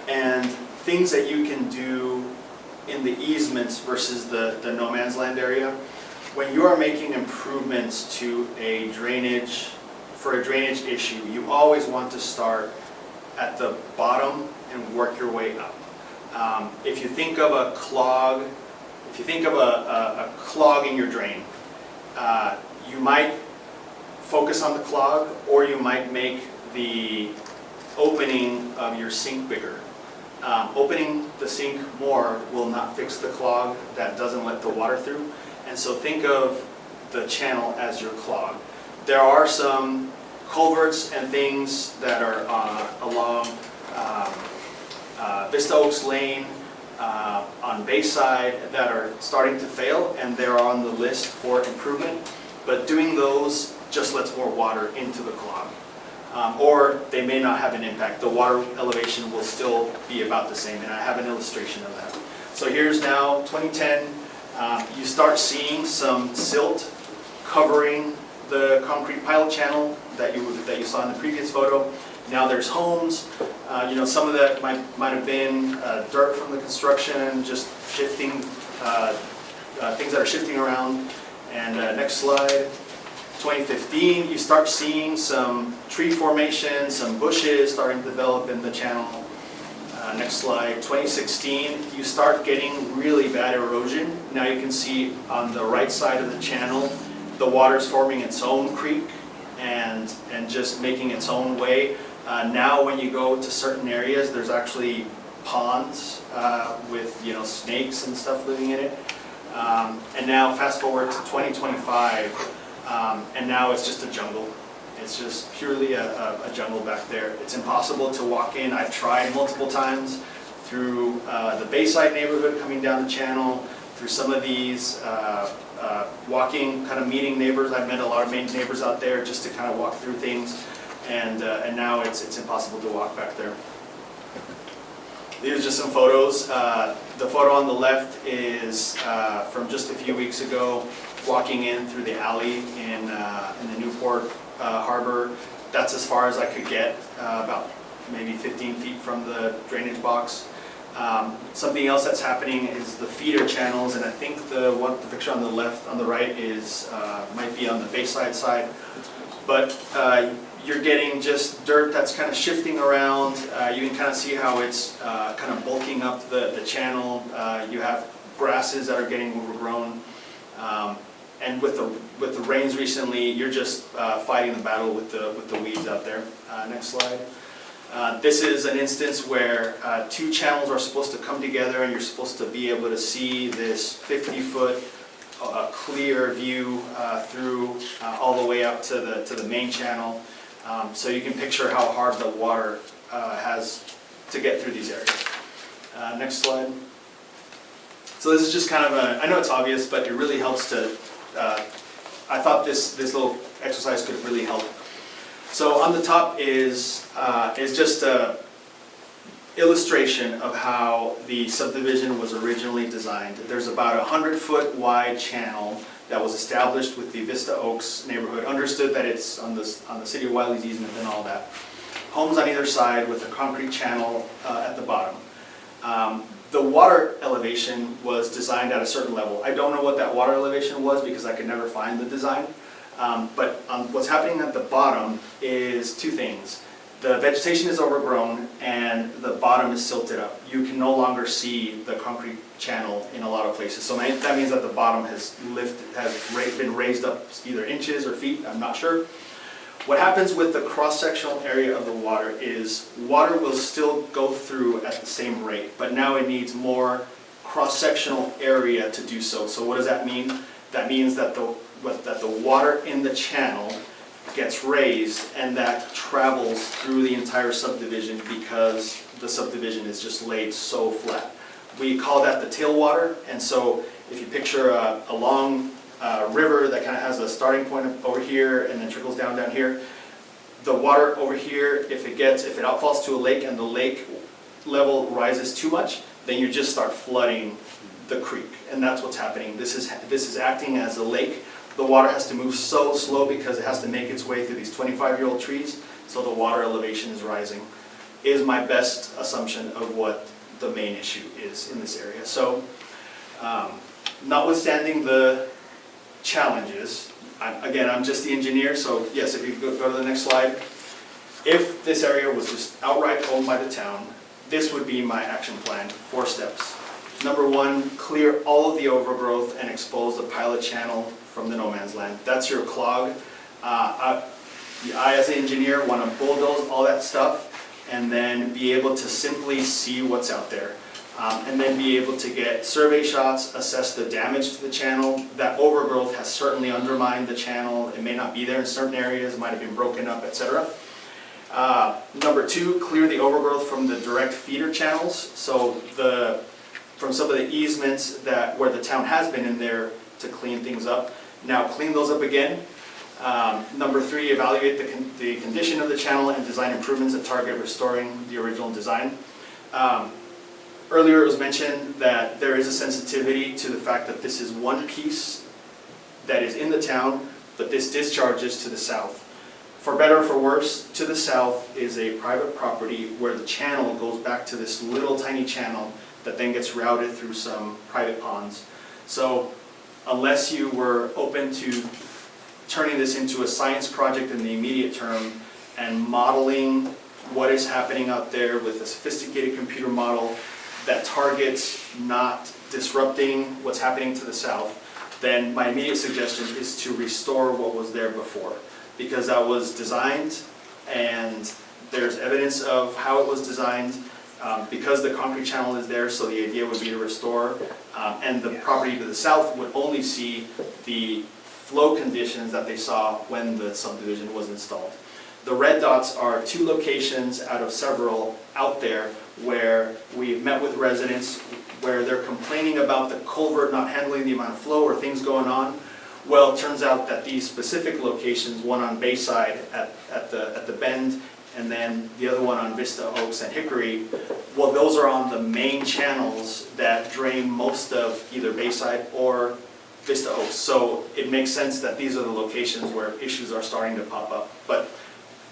and things that you can do in the easements versus the no man's land area. When you are making improvements to a drainage issue, you always want to start at the bottom and work your way up. If you think of a clog, a clog in your drain, you might focus on the clog, or you might make the opening of your sink bigger. Opening the sink more will not fix the clog that doesn't let the water through. And so think of the channel as your clog. There are some culverts and things that are along Vista Oaks Lane on Bayside that are starting to fail, and they're on the list for improvement. But doing those just lets more water into the clog. Or they may not have an impact. The water elevation will still be about the same, and I have an illustration of that. So here's now 2010. You start seeing some silt covering the concrete pile channel that you saw in the previous photo. Now there's homes. Some of that might have been dirt from the construction, just shifting, things that are shifting around. And next slide. 2015, you start seeing some tree formation, some bushes starting to develop in the channel. Next slide. 2016, you start getting really bad erosion. Now you can see on the right side of the channel, the water's forming its own creek and just making its own way. Now when you go to certain areas, there's actually ponds with snakes and stuff living in it. And now fast forward to 2025, and now it's just a jungle. It's just purely a jungle back there. It's impossible to walk in. I've tried multiple times through the Bayside neighborhood coming down the channel, through some of these walking, kind of meeting neighbors. I've met a lot of neighbors out there just to kind of walk through things, and now it's impossible to walk back there. These are just some photos. The photo on the left is from just a few weeks ago, walking in through the alley in the Newport Harbor. That's as far as I could get, about maybe 15 feet from the drainage box. Something else that's happening is the feeder channels, and I think the picture on the left, on the right is might be on the Bayside side. But you're getting just dirt that's kind of shifting around. You can kind of see how it's kind of bulking up the channel. You have grasses that are getting overgrown. And with the rains recently, you're just fighting the battle with the weeds out there. Next slide. This is an instance where two channels are supposed to come together, and you're supposed to be able to see this 50-foot clear view through all the way up to the main channel. So you can picture how hard the water has to get through these areas. Next slide. So this is just kind of I know it's obvious, but it really helps to, I thought this little exercise could really help. So on the top is just a illustration of how the subdivision was originally designed. There's about a 100-foot wide channel that was established with the Vista Oaks neighborhood. Understood that it's on the City of Wiley's easement and all that. Homes on either side with a concrete channel at the bottom. The water elevation was designed at a certain level. I don't know what that water elevation was because I could never find the design. But what's happening at the bottom is two things. The vegetation is overgrown and the bottom is silted up. You can no longer see the concrete channel in a lot of places. So that means that the bottom has been raised up either inches or feet, I'm not sure. What happens with the cross-sectional area of the water is water will still go through at the same rate, but now it needs more cross-sectional area to do so. So what does that mean? That means that the water in the channel gets raised and that travels through the entire subdivision because the subdivision is just laid so flat. We call that the tailwater, and so if you picture a long river that kind of has a starting point over here and then trickles down here, the water over here, if it outfalls to a lake and the lake level rises too much, then you just start flooding the creek, and that's what's happening. This is acting as a lake. The water has to move so slow because it has to make its way through these 25-year-old trees, so the water elevation is rising, is my best assumption of what the main issue is in this area. So, notwithstanding the challenges, I'm just the engineer, so yes, if you go to the next slide. If this area was just outright owned by the town, this would be my action plan, 4 steps. Number 1, clear all of the overgrowth and expose the pilot channel from the no man's land. That's your clog. I as an engineer, want to bulldoze all that stuff and then be able to simply see what's out there. And then be able to get survey shots, assess the damage to the channel. That overgrowth has certainly undermined the channel. It may not be there in certain areas, might have been broken up, etc. Number 2, clear the overgrowth from the direct feeder channels. So from some of the easements where the town has been in there to clean things up. Now clean those up again. Number 3, evaluate the condition of the channel and design improvements that target restoring the original design. Earlier it was mentioned that there is a sensitivity to the fact that this is one piece that is in the town, but this discharges to the south. For better or for worse, to the south is a private property where the channel goes back to this little tiny channel that then gets routed through some private ponds. So unless you were open to turning this into a science project in the immediate term and modeling what is happening out there with a sophisticated computer model that targets not disrupting what's happening to the south, then my immediate suggestion is to restore what was there before. Because that was designed and there's evidence of how it was designed. Because the concrete channel is there, so the idea would be to restore, and the property to the south would only see the flow conditions that they saw when the subdivision was installed. The red dots are 2 locations out of several out there where we've met with residents where they're complaining about the culvert not handling the amount of flow or things going on. Well, it turns out that these specific locations, one on Bayside at the bend, and then the other one on Vista Oaks and Hickory, well, those are on the main channels that drain most of either Bayside or Vista Oaks. So it makes sense that these are the locations where issues are starting to pop up. But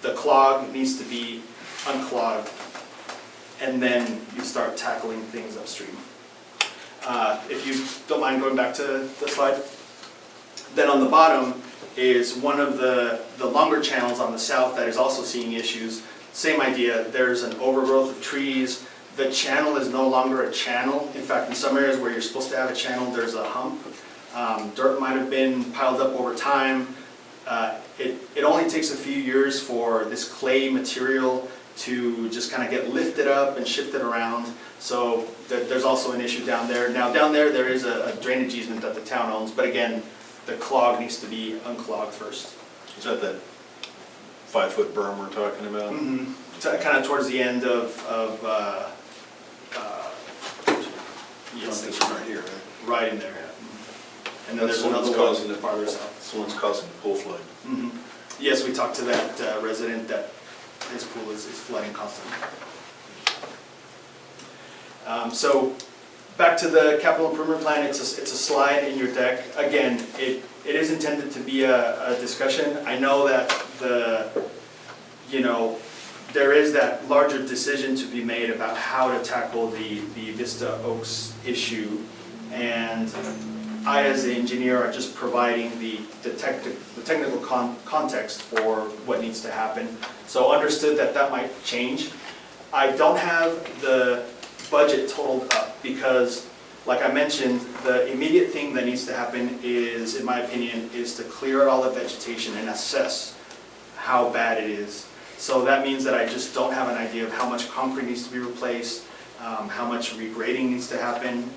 the clog needs to be unclogged, and then you start tackling things upstream. If you don't mind going back to the slide. Then on the bottom is one of the longer channels on the south that is also seeing issues. Same idea, there's an overgrowth of trees. The channel is no longer a channel. In fact, in some areas where you're supposed to have a channel, there's a hump. Dirt might have been piled up over time. It only takes a few years for this clay material to just kind of get lifted up and shifted around. So there's also an issue down there. Now down there is a drainage easement that the town owns, but again, the clog needs to be unclogged first. Is that 5-foot berm we're talking about? Mm-hmm. Kind of towards the end of yes, This one right here, right? right in there. And then there's That's the one another that's one causing it. farther south. This one's causing the pool flood. Mhm. Yes, we talked to that resident that his pool is flooding constantly. So back to the capital improvement plan, it's a slide in your deck. Again, it is intended to be a discussion. I know that there is that larger decision to be made about how to tackle the Vista Oaks issue. And I, as the engineer, are just providing the technical context for what needs to happen. So understood that might change. I don't have the budget totaled up because, like I mentioned, the immediate thing that needs to happen is, in my opinion, is to clear all the vegetation and assess how bad it is. So that means that I just don't have an idea of how much concrete needs to be replaced, how much regrading needs to happen.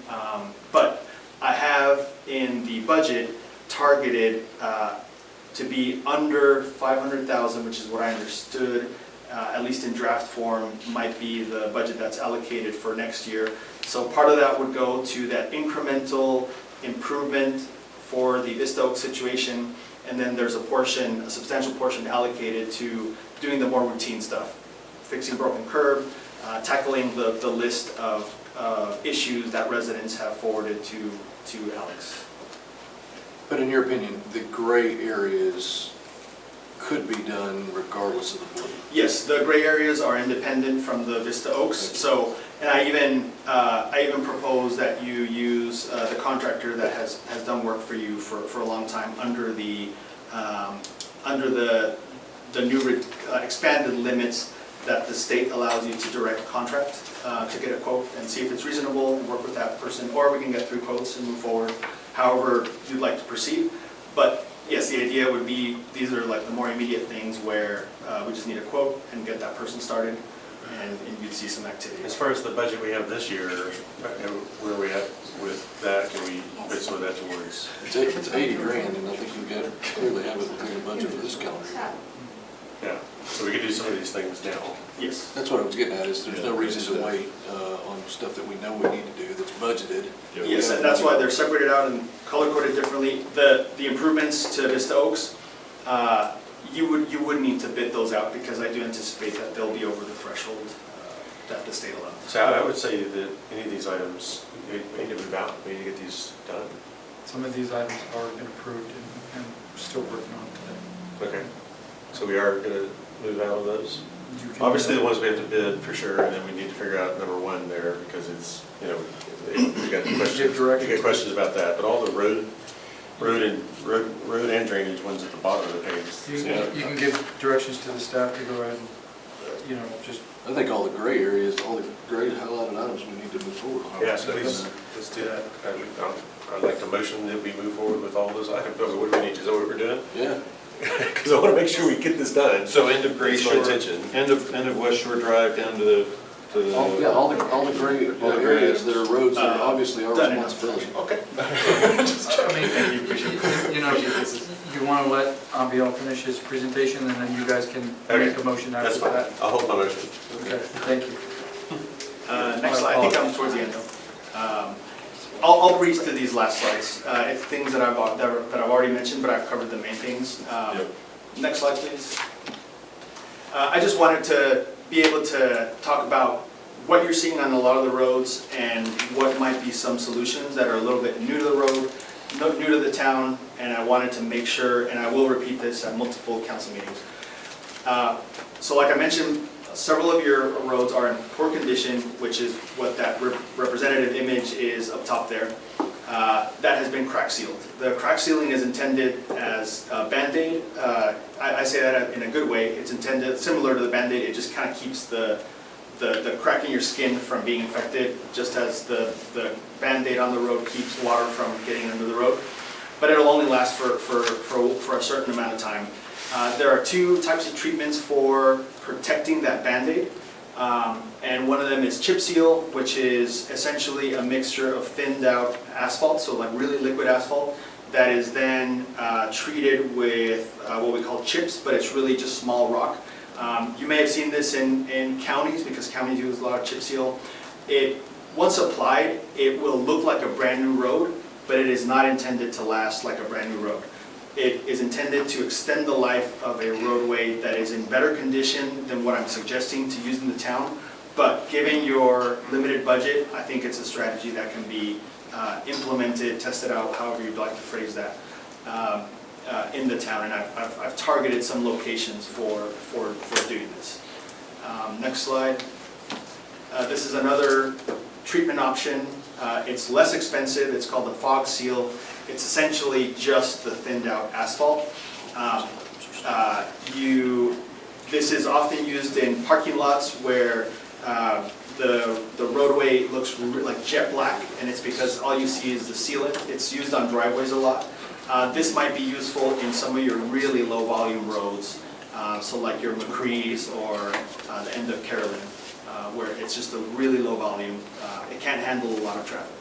But I have in the budget targeted to be under 500,000, which is what I understood, at least in draft form, might be the budget that's allocated for next year. So part of that would go to that incremental improvement for the Vista Oaks situation, and then there's a substantial portion allocated to doing the more routine stuff, fixing broken curb, tackling the list of issues that residents have forwarded to Alex. But in your opinion, the gray areas could be done regardless of the blue? Yes, the gray areas are independent from the Vista Oaks. So, and I even propose that you use the contractor that has done work for you for a long time under the new expanded limits that the state allows you to direct contract to get a quote and see if it's reasonable and work with that person, or we can get through quotes and move forward however you'd like to proceed. But yes, the idea would be these are like the more immediate things where we just need a quote and get that person started, and you'd see some activity. As far as the budget we have this year, where are we at with that? Can we put some of that towards? It's 80 grand, and I think you clearly have it within the budget for this calendar year. Yeah, so we could do some of these things now. Yes. That's what I was getting at, is there's no reason to wait on stuff that we know we need to do that's budgeted. Yes, and that's why they're separated out and color-coded differently. The improvements to Vista Oaks, you would need to bid those out because I do anticipate that they'll be over the threshold that the state allows. So I would say that any of these items, we need to move out, we need to get these done. Some of these items have already been approved and still working on today. Okay, so we are gonna move out of those? You can, Obviously, the ones we have to bid for sure, and then we need to figure out number one there, because it's, we got questions about that, but all the road and drainage ones at the bottom of the page. You can give directions to the staff to go ahead and, just. I think all the gray areas, all the gray highlighted items we need to move forward on. Yeah, so let's do that. I'd like to motion that we move forward with all those items. What do we need? Is that what we're doing? Yeah. Because I want to make sure we get this done. So end of Gray That's my Shore, intention. end of West Shore Drive down to to? All the gray areas that are roads that are obviously our Done enough. responsibility. Okay. I mean, you know, you want to let Abiel finish his presentation, and then you guys can make a motion That's after fine. that. I'll hold my motion. Okay, thank you. Next slide, I think I'm towards the end though. I'll breeze through these last slides. It's things that I've already mentioned, but I've covered the main things. Next slide, please. I just wanted to be able to talk about what you're seeing on a lot of the roads and what might be some solutions that are a little bit new to the road, new to the town, and I wanted to make sure, and I will repeat this at multiple council meetings. So like I mentioned, several of your roads are in poor condition, which is what that representative image is up top there. That has been crack sealed. The crack sealing is intended as a Band-Aid. I say that in a good way. It's intended similar to the Band-Aid. It just kind of keeps the crack in your skin from being infected, just as the Band-Aid on the road keeps water from getting under the road. But it'll only last for a certain amount of time. There are two types of treatments for protecting that Band-Aid. And one of them is chip seal, which is essentially a mixture of thinned out asphalt, so like really liquid asphalt, that is then treated with what we call chips, but it's really just small rock. You may have seen this in counties, because counties use a lot of chip seal. Once applied, it will look like a brand new road, but it is not intended to last like a brand new road. It is intended to extend the life of a roadway that is in better condition than what I'm suggesting to use in the town. But given your limited budget, I think it's a strategy that can be implemented, tested out, however you'd like to phrase that, in the town. And I've targeted some locations for doing this. Next slide. This is another treatment option. It's less expensive. It's called the fog seal. It's essentially just the thinned out asphalt. This is often used in parking lots where the roadway looks like jet black, and it's because all you see is the sealant. It's used on driveways a lot. This might be useful in some of your really low volume roads, so like your McCree's or the end of Carolyn, where it's just a really low volume. It can't handle a lot of traffic.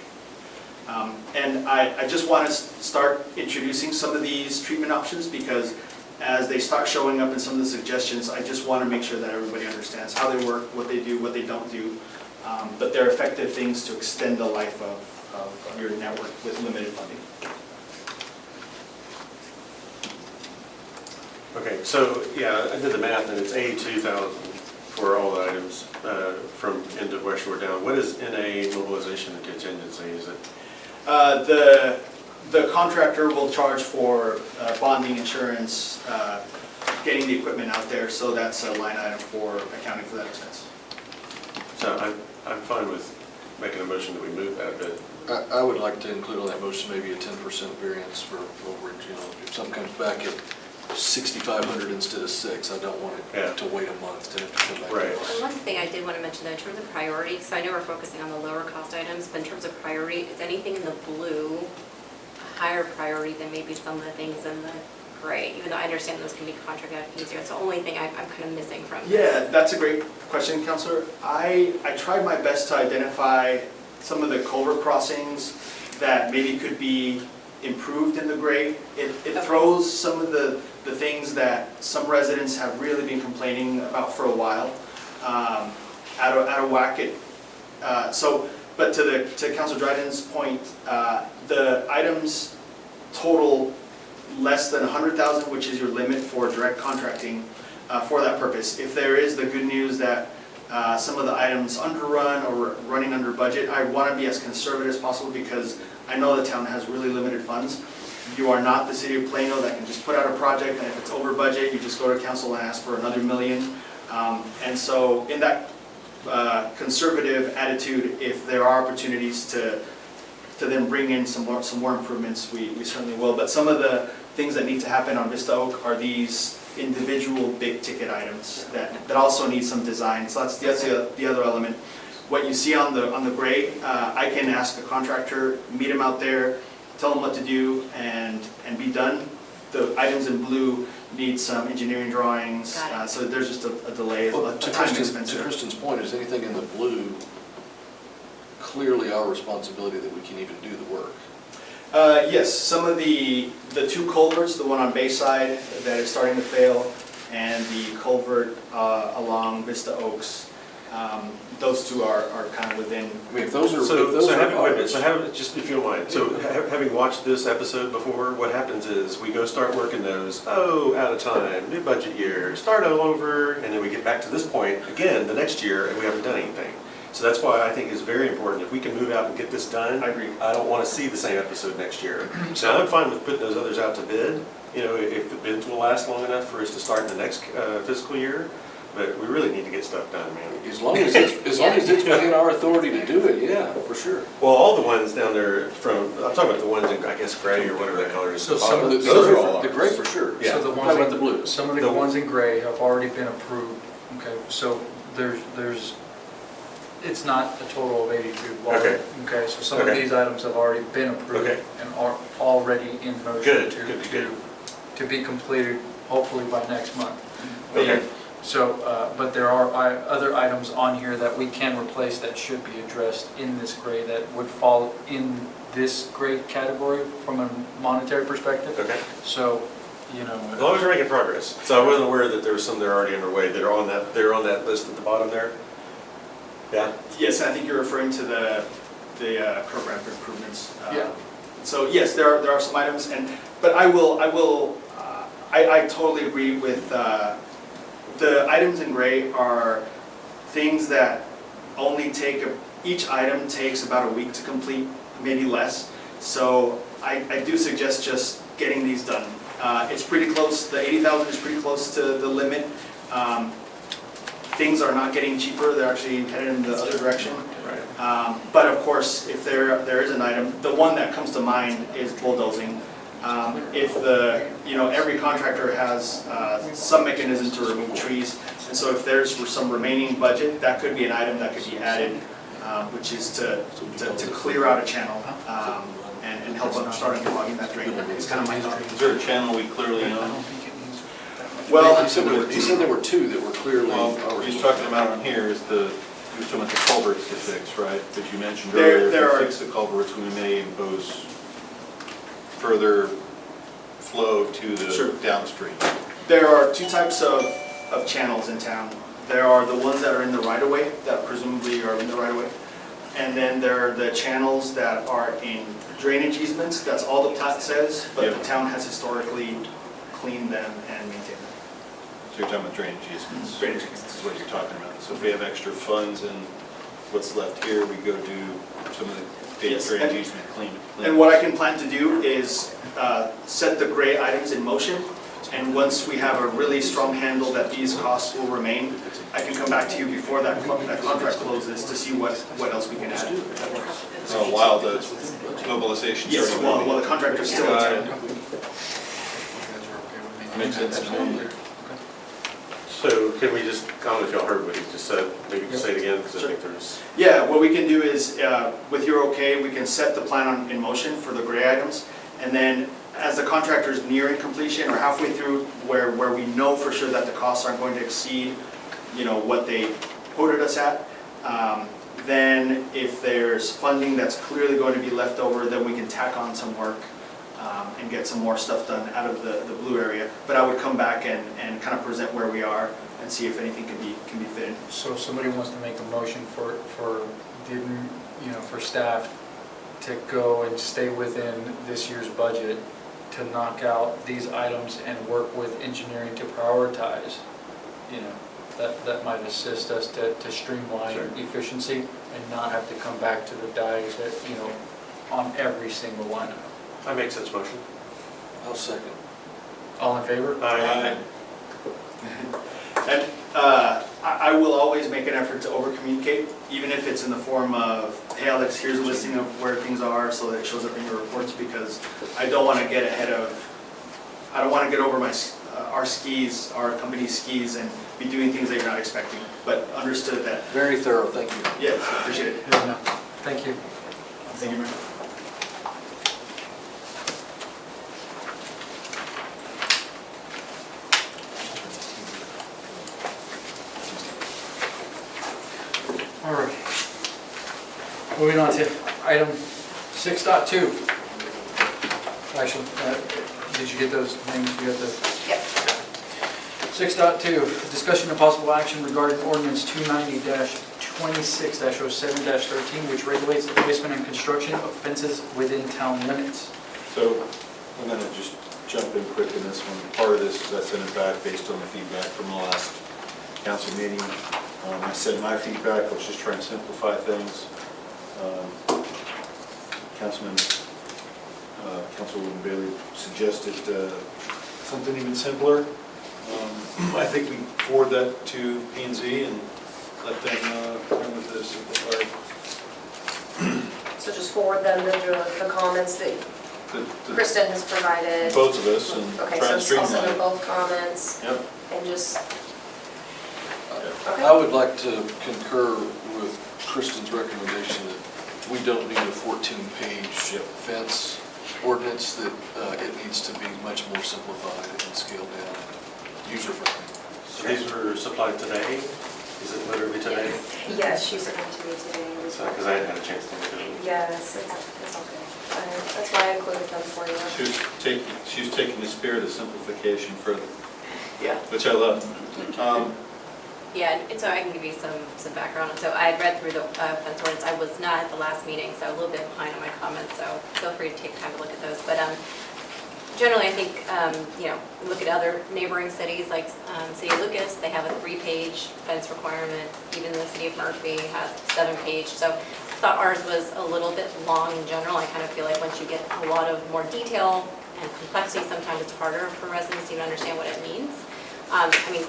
And I just want to start introducing some of these treatment options, because as they start showing up in some of the suggestions, I just want to make sure that everybody understands how they work, what they do, what they don't do. But they're effective things to extend the life of your network with limited funding. Okay, so, yeah, I did the math, and it's $82,000 for all the items from end of West Shore down. What is NA mobilization and contingency? Is it? The contractor will charge for bonding, insurance, getting the equipment out there, so that's a line item for accounting for that expense. So I'm fine with making a motion that we move that, but I would like to include on that motion maybe a 10% variance for overage. You know, if something comes back at 6,500 instead of 6, I don't want it to wait a month to have to come back. Right. to us. One thing I did want to mention though, in terms of priority, because I know we're focusing on the lower cost items, but in terms of priority, is anything in the blue a higher priority than maybe some of the things in the gray? Even though I understand those can be contracted out easier, it's the only thing I'm kind of missing from this. Yeah, that's a great question, Counselor. I tried my best to identify some of the culvert crossings that maybe could be improved in the gray. It throws some of the things that some residents have really been complaining about for a while out of whack. But to Councilor Dryden's point, the items total less than 100,000, which is your limit for direct contracting for that purpose. If there is the good news that some of the items underrun or running under budget, I want to be as conservative as possible, because I know the town has really limited funds. You are not the city of Plano that can just put out a project, and if it's over budget, you just go to council and ask for another $1 million. And so in that conservative attitude, if there are opportunities to then bring in some more improvements, we certainly will. But some of the things that need to happen on Vista Oak are these individual big ticket items that also need some design. So that's the other element. What you see on the gray, I can ask a contractor, meet him out there, tell them what to do, and be done. The items in blue, needs some engineering drawings. Got it. So there's just a delay, a Well, time expense. to Kristen's point, is anything in the blue clearly our responsibility that we can even do the work? Yes, some of the two culverts, the one on Bayside that is starting to fail, and the culvert along Vista Oaks, those two are kind of within. I mean, if those are, So, if those so are having, wait a minute, ours. so having, just if you don't mind, so having watched this episode before, what happens is we go start working those, oh, out of time, new budget year, start all over, and then we get back to this point again the next year and we haven't done anything. So that's why I think it's very important, if we can move out and get this done. I agree. I don't want to see the same episode next year. So I'm fine with putting those others out to bid, you know, if the bids will last long enough for us to start in the next fiscal year. But we really need to get stuff done, man. As long as it's within our authority to do it, yeah, for sure. Well, all the ones down there from, I'm talking about the ones in, I guess, gray or whatever that color is. So some of the- Those are all the ours. gray for sure. Yeah. So the How ones, about the blue? some of the The- ones in gray have already been approved, okay? So there's, it's not a total of 82. Okay. Okay, so some of Okay. these items have already been approved Okay. and are already in motion Good, good, good. to be completed hopefully by next month. Okay. So, but there are other items on here that we can replace that should be addressed in this gray that would fall in this gray category from a monetary perspective. Okay. So, you As know, long as we're making progress. So I wasn't aware that there was some that are already underway that are on that list at the bottom there. Yeah? Yes, I think you're referring to the curb ramp improvements. Yeah. So yes, there are some items, but I totally agree with, the items in gray are things that only take, each item takes about a week to complete, maybe less. So I do suggest just getting these done. It's pretty close, the 80,000 is pretty close to the limit. Things are not getting cheaper, they're actually headed in the other direction. Right. But of course, if there is an item, the one that comes to mind is bulldozing. If every contractor has some mechanism to remove trees, and so if there's some remaining budget, that could be an item that could be added, which is to clear out a channel and help them start unclogging that drain. It's kind of my thought. Is there a channel we clearly own? Well, He said there were two that were clearly Well, our what he's talking about on here is you're talking about the culverts to fix, right? But you mentioned There earlier, are- to fix the culverts, we may impose further flow to Sure. the downstream. there are two types of channels in town. There are the ones that are in the right-of-way, that presumably are in the right-of-way. And then there are the channels that are in drainage easements, that's all the plat says, but the Yep. town has historically cleaned them and maintained them. So you're talking about drainage easements. Drainage easements. This is what you're talking about. So if we have extra funds and what's left here, we go do some of the Yes, drainage and- easement clean. And what I can plan to do is set the gray items in motion, and once we have a really strong handle that these costs will remain, I can come back to you before that contract closes to see what else we can add. So while the mobilization's Yes, already while moving. the contractor's still in Got town. it. Makes sense to me. So can we just, I don't know if y'all heard what he just said, maybe you can say it again, because I think there's, Yeah, what we can do is, with your okay, we can set the plan in motion for the gray items, and then as the contractor is nearing completion or halfway through, where we know for sure that the costs aren't going to exceed, what they quoted us at, then if there's funding that's clearly going to be left over, then we can tack on some work and get some more stuff done out of the blue area. But I would come back and kind of present where we are and see if anything can be fit in. so if somebody wants to make a motion for staff to go and stay within this year's budget to knock out these items and work with engineering to prioritize, that might assist us to streamline Sure. efficiency and not have to come back to the dais that, on every single line item. I make such motion. I'll second. All in favor? Aye. And I will always make an effort to over-communicate, even if it's in the form of, hey Alex, here's a listing of where things are so that it shows up in your reports, because I don't want to get over our skis, our company's skis, and be doing things that you're not expecting. But understood that, Very thorough, thank you. yes, appreciate it. Good enough. Thank you. Thank you very much. Moving on to item 6.2. Actually, did you get those names? You got the? Yep. 6.2, discussion and possible action regarding ordinance 290-26-07-13, which regulates the placement and construction of fences within town limits. So I'm going to just jump in quick in this one. Part of this is I sent it back based on the feedback from the last council meeting. I sent my feedback, let's just try and simplify things. Councilwoman Bailey suggested something even simpler. I think we forward that to P&Z and let them run with this. So just forward them the comments that Kristen has provided. Both of us and Okay, try so and I'll send them streamline. both comments Yep. and just, I okay. would like to concur with Kristen's recommendation that we don't need a 14-page fence ordinance, that it needs to be much more simplified and scaled down, user-friendly. So these were supplied today? Is it literally today? Yes, she sent them to me today. Because I hadn't had a chance to look at them. Yes, it's okay. That's why I included them for you. She was taking the spirit of simplification further, Yeah. which I love. Yeah, and so I can give you some background. So I had read through the fence ordinance. I was not at the last meeting, so a little bit behind on my comments, so feel free to take time to look at those. But generally, I think, look at other neighboring cities, like City of Lucas, they have a 3-page fence requirement. Even the City of Murphy has 7-page. So I thought ours was a little bit long in general. I kind of feel like once you get a lot of more detail and complexity, sometimes it's harder for residents to even understand what it means.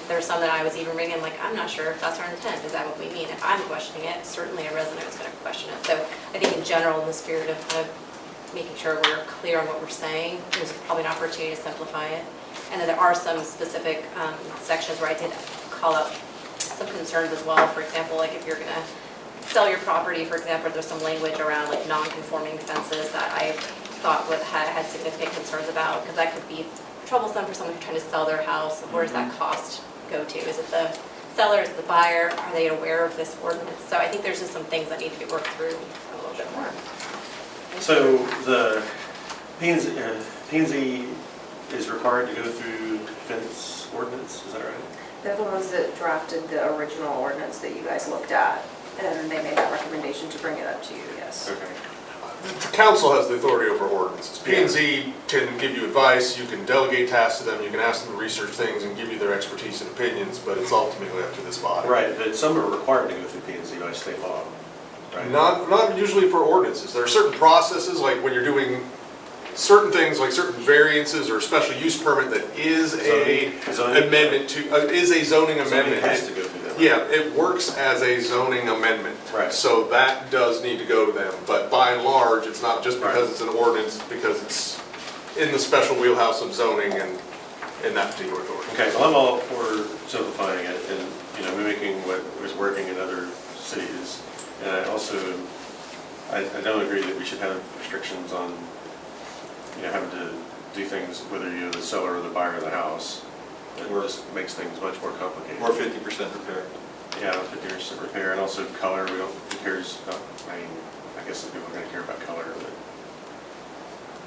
There's some that I was even reading, I'm like, I'm not sure if that's our intent, is that what we mean? If I'm questioning it, certainly a resident is going to question it. So I think in general, in the spirit of kind of making sure we're clear on what we're saying, there's probably an opportunity to simplify it. And then there are some specific sections where I did call out some concerns as well. For example, like if you're going to sell your property, for example, there's some language around like non-conforming fences that I thought had significant concerns about, because that could be troublesome for someone who's trying to sell their house. Where does that cost go to? Is it the seller, is it the buyer? Are they aware of this ordinance? So I think there's just some things that need to be worked through a little bit more. So the P&Z is required to go through fence ordinance, is that right? They're the ones that drafted the original ordinance that you guys looked at, and they made that recommendation to bring it up to you, yes. Okay. The council has the authority over ordinances. P&Z can give you advice, you can delegate tasks to them, you can ask them to research things and give you their expertise and opinions, but it's ultimately up to this body. Right, but some are required to go through P&Z by state law, right? Not usually for ordinances. There are certain processes, like when you're doing certain things, like certain variances or special use permit that is a Zoning. amendment to, is a zoning Zoning amendment. has to go through that. Yeah, it works as a zoning amendment. Right. So that does need to go to them, but by and large, it's not just because Right. it's an ordinance, it's because it's in the special wheelhouse of zoning and in that particular authority. Okay, well, I'm all for simplifying it and, mimicking what was working in other cities. And I also, I don't agree that we should have restrictions on, having to do things whether you're the seller or the buyer of the house. It just makes things much more complicated. Or 50% repair. Yeah, 50% repair, and also color, who cares about, I guess some people are gonna care about color, but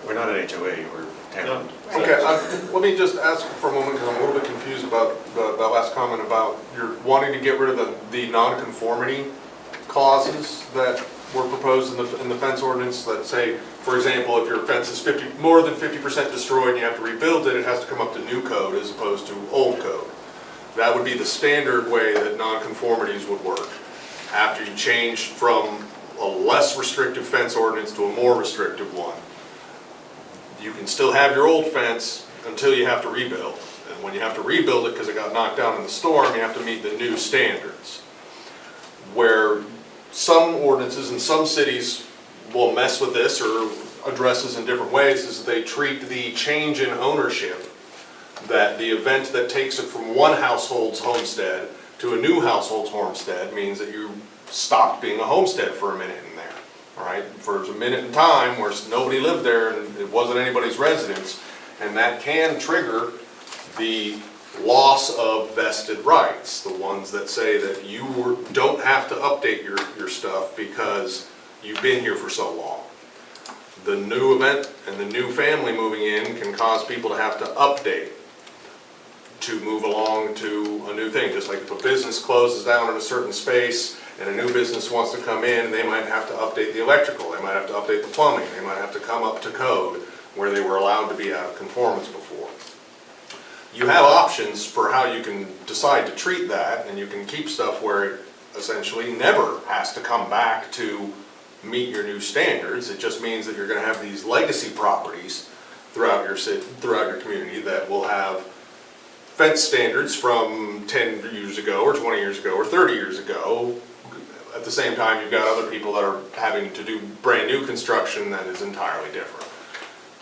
we're not an HOA, we're town. Right. Okay, let me just ask for a moment, because I'm a little bit confused about that last comment about you're wanting to get rid of the non-conformity clauses that were proposed in the fence ordinance that say, for example, if your fence is more than 50% destroyed and you have to rebuild it, it has to come up to new code as opposed to old code. That would be the standard way that non-conformities would work. After you change from a less restrictive fence ordinance to a more restrictive one, you can still have your old fence until you have to rebuild. And when you have to rebuild it because it got knocked down in the storm, you have to meet the new standards. Where some ordinances in some cities will mess with this or address this in different ways is they treat the change in ownership, that the event that takes it from one household's homestead to a new household's homestead means that you stopped being a homestead for a minute in there, all right? For a minute in time where nobody lived there and it wasn't anybody's residence, and that can trigger the loss of vested rights, the ones that say that you don't have to update your stuff because you've been here for so long. The new event and the new family moving in can cause people to have to update to move along to a new thing. Just like if a business closes down in a certain space and a new business wants to come in, they might have to update the electrical, they might have to update the plumbing, they might have to come up to code where they were allowed to be out of conformance before. You have options for how you can decide to treat that, and you can keep stuff where it essentially never has to come back to meet your new standards. It just means that you're going to have these legacy properties throughout your city, throughout your community that will have fence standards from 10 years ago or 20 years ago or 30 years ago. At the same time, you've got other people that are having to do brand new construction that is entirely different.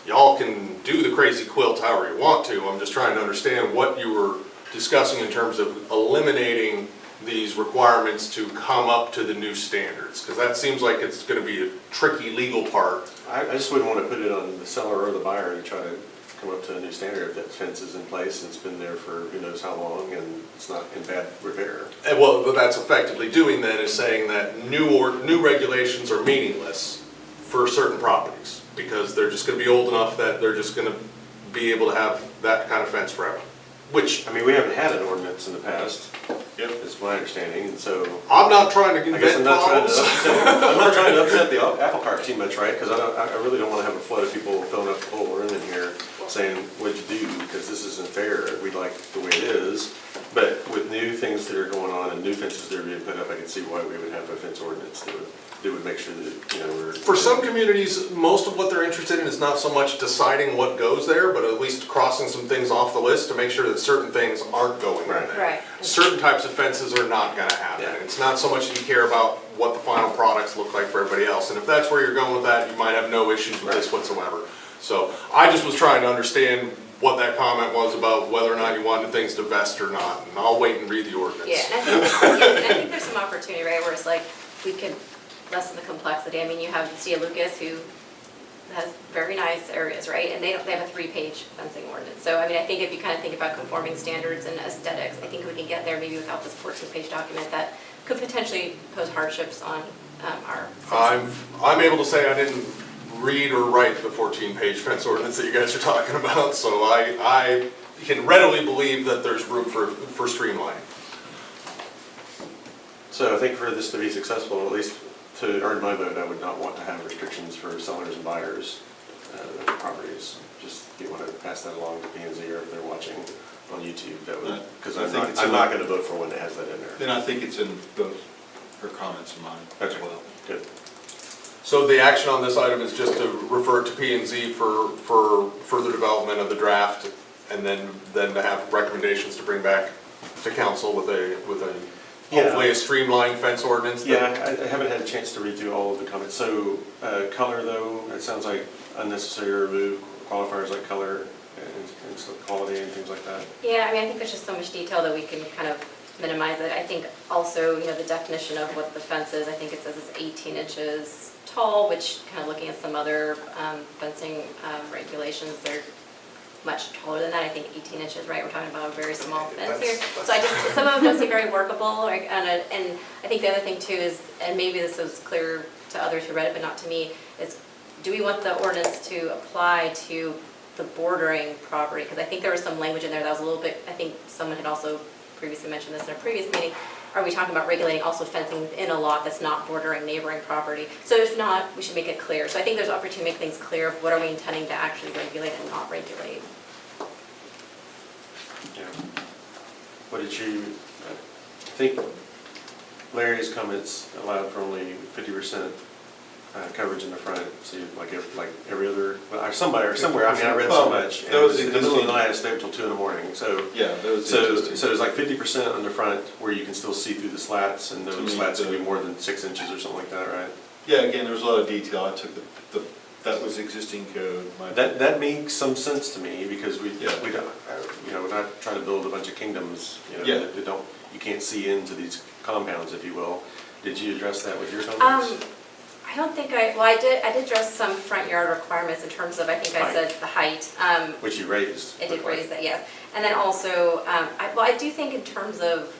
Y'all can do the crazy quilt however you want to. I'm just trying to understand what you were discussing in terms of eliminating these requirements to come up to the new standards, because that seems like it's going to be a tricky legal part. I just wouldn't want to put it on the seller or the buyer to try to come up to a new standard if that fence is in place and it's been there for who knows how long and it's not in bad repair. And what that's effectively doing then is saying that new regulations are meaningless for certain properties, because they're just going to be old enough that they're just going to be able to have that kind of fence forever. Which, I mean, we haven't had an ordinance in the past. Yep. Is my understanding, and so. I'm not trying to I guess invent I'm not trying to problems. upset, I'm not trying to upset the apple cart too much, right? Because I really don't want to have a flood of people filling up the whole room in here saying, what'd you do? Because this isn't fair. We like the way it is. But with new things that are going on and new fences that are being put up, I can see why we would have a fence ordinance that would make sure that, we're. For some communities, most of what they're interested in is not so much deciding what goes there, but at least crossing some things off the list to make sure that certain things aren't going in there. Right. Certain types of fences are not gonna happen. Yeah. It's not so much that you care about what the final products look like for everybody else. And if that's where you're going with that, you might have no issues with this whatsoever. So I just was trying to understand what that comment was about whether or not you wanted things to vest or not. And I'll wait and read the ordinance. Yeah, and I think there's some opportunity, right, where it's like, we could lessen the complexity. I mean, you have Cia Lucas, who has very nice areas, right? And they have a 3-page fencing ordinance. So, I mean, I think if you kind of think about conforming standards and aesthetics, I think we can get there maybe without this 14-page document that could potentially pose hardships on our citizens. I'm able to say I didn't read or write the 14-page fence ordinance that you guys are talking about, so I can readily believe that there's room for streamlining. So I think for this to be successful, at least to earn my vote, I would not want to have restrictions for sellers and buyers of properties. Just if you want to pass that along to P&Z or if they're watching on YouTube, that would, because I'm not going to vote for one that has that in there. Then I think it's in both her comments and mine as Okay. well. Good. So the action on this item is just to refer it to P&Z for further development of the draft, and then to have recommendations to bring back to council with a hopefully a streamlined fence ordinance. Yeah, I haven't had a chance to read through all of the comments. So color though, it sounds like unnecessary to remove qualifiers like color and quality and things like that. Yeah, I mean, I think there's just so much detail that we can kind of minimize it. I think also, the definition of what the fence is, I think it says it's 18 inches tall, which kind of looking at some other fencing regulations, they're much taller than that. I think 18 inches, right? We're talking about a very small fence here. So some of them don't seem very workable. And I think the other thing too is, and maybe this was clear to others who read it, but not to me, is do we want the ordinance to apply to the bordering property? Because I think there was some language in there that was a little bit, I think someone had also previously mentioned this in a previous meeting. Are we talking about regulating also fencing within a lot that's not bordering neighboring property? So if not, we should make it clear. So I think there's opportunity to make things clear of what are we intending to actually regulate and not regulate. Yeah. What did you, I think Larry's comments allowed for only 50% coverage in the front, so like every other, somewhere, I mean, I read so much. And it was in the middle of the night, I stayed until 2 in the morning, so. Yeah, that was So interesting. it's like 50% on the front where you can still see through the slats, and To those me, slats the- can be more than 6 inches or something like that, right? Yeah, again, there was a lot of detail. I took that was existing code. That makes some sense to me, because we Yeah. don't, we're not trying to build a bunch of kingdoms, Yeah. that you can't see into these compounds, if you will. Did you address that with your comments? I don't think I did address some front yard requirements in terms of, I think I said the height. Which you raised. I did raise that, yes. And then also, I do think in terms of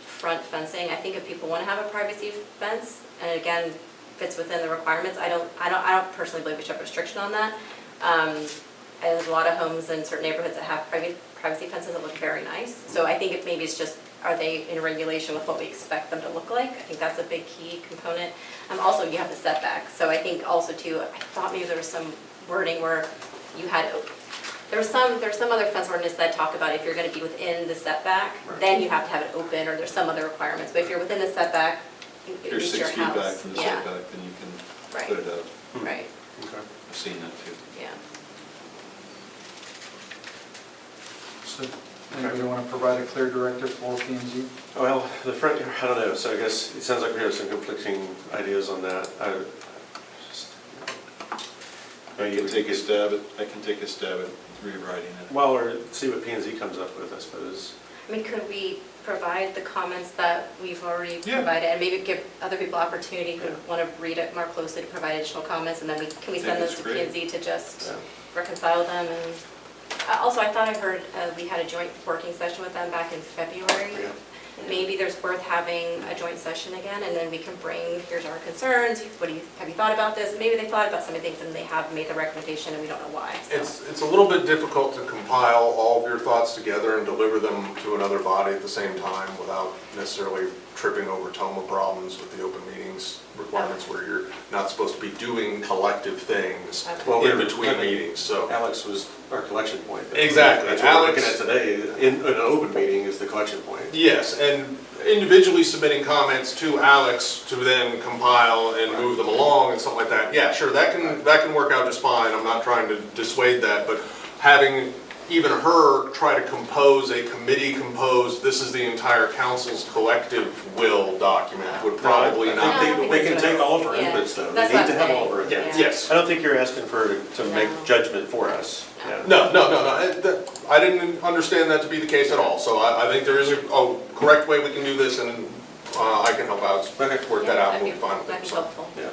front fencing, I think if people want to have a privacy fence, and again, fits within the requirements. I don't personally believe we should have a restriction on that. And there's a lot of homes in certain neighborhoods that have privacy fences that look very nice. So I think maybe it's just, are they in regulation with what we expect them to look like? I think that's a big key component. Also, you have the setback. So I think also too, I thought maybe there was some wording where you had, there's some other fence ordinance that talk about if you're gonna be within the setback, then you have to have it open, or there's some other requirements. But if you're within the setback, If you're it's 6 your feet back house. from the Yeah, setback, then you can Right. put it up. right, Okay. I've seen that too. yeah. So, anybody want to provide a clear directive for P and Z? Well, the front, I don't know, so I guess it sounds like we have some conflicting ideas on that. You can take a stab at, I can take a stab at rewriting it. Well, or see what P and Z comes up with, I suppose. I mean, could we provide the comments that we've already Yeah. provided, and maybe give other people opportunity who Yeah. want to read it more closely to provide additional comments, and then can we I send think those it's to great. P and Z to just Yeah. reconcile them? And also, I thought I heard we had a joint working session with them back in February. Yeah. Maybe there's worth having a joint session again, and then we can bring, here's our concerns, have you thought about this? Maybe they thought about some of the things and they have made the recommendation and we don't know why. So. It's a little bit difficult to compile all of your thoughts together and deliver them to another body at the same time without necessarily tripping over TOMA problems with the open meetings requirements where you're not supposed to be doing collective things Okay. in between meetings, so. Alex was our collection point. Exactly. That's what we're Alex- looking at today, in an open meeting is the collection point. Yes, and individually submitting comments to Alex to then compile and move them along and something like that. Yeah, sure, that can work out just fine. I'm not trying to dissuade that, but having even her try to compose a committee-composed, this is the entire council's collective will document would probably I not think be. they can take all of our Yeah. inputs though. They That's need what to I'm have saying. all of our Yeah, inputs. yes. I don't think you're asking for her to make No. judgment for us. No. Yeah. No. I didn't understand that to be the case at all. So I think there is a correct way we can do this, and I can help out, work that out, and we'll be fine with That'd it. be So helpful. Yeah.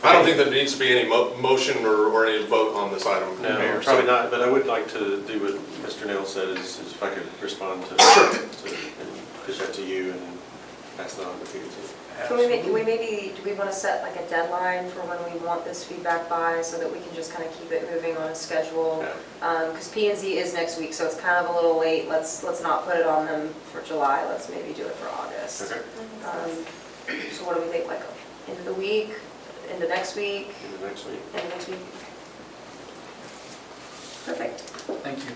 I don't think there needs to be any motion or any vote on this item. No, Mayor, probably so- not, but I would like to do what Mr. Nail said, is if I could respond to, and push that to you and pass that on to P and Z. Can we maybe, do we want to set like a deadline for when we want this feedback by, so that we can just kind of keep it moving on a schedule? Because P and Z is next week, so it's kind of a little late. Let's not put it on them for July, let's maybe do it for August. Okay, So what do we think, like, end of the week, into next week, in the next week. end of next week? Perfect. Thank you.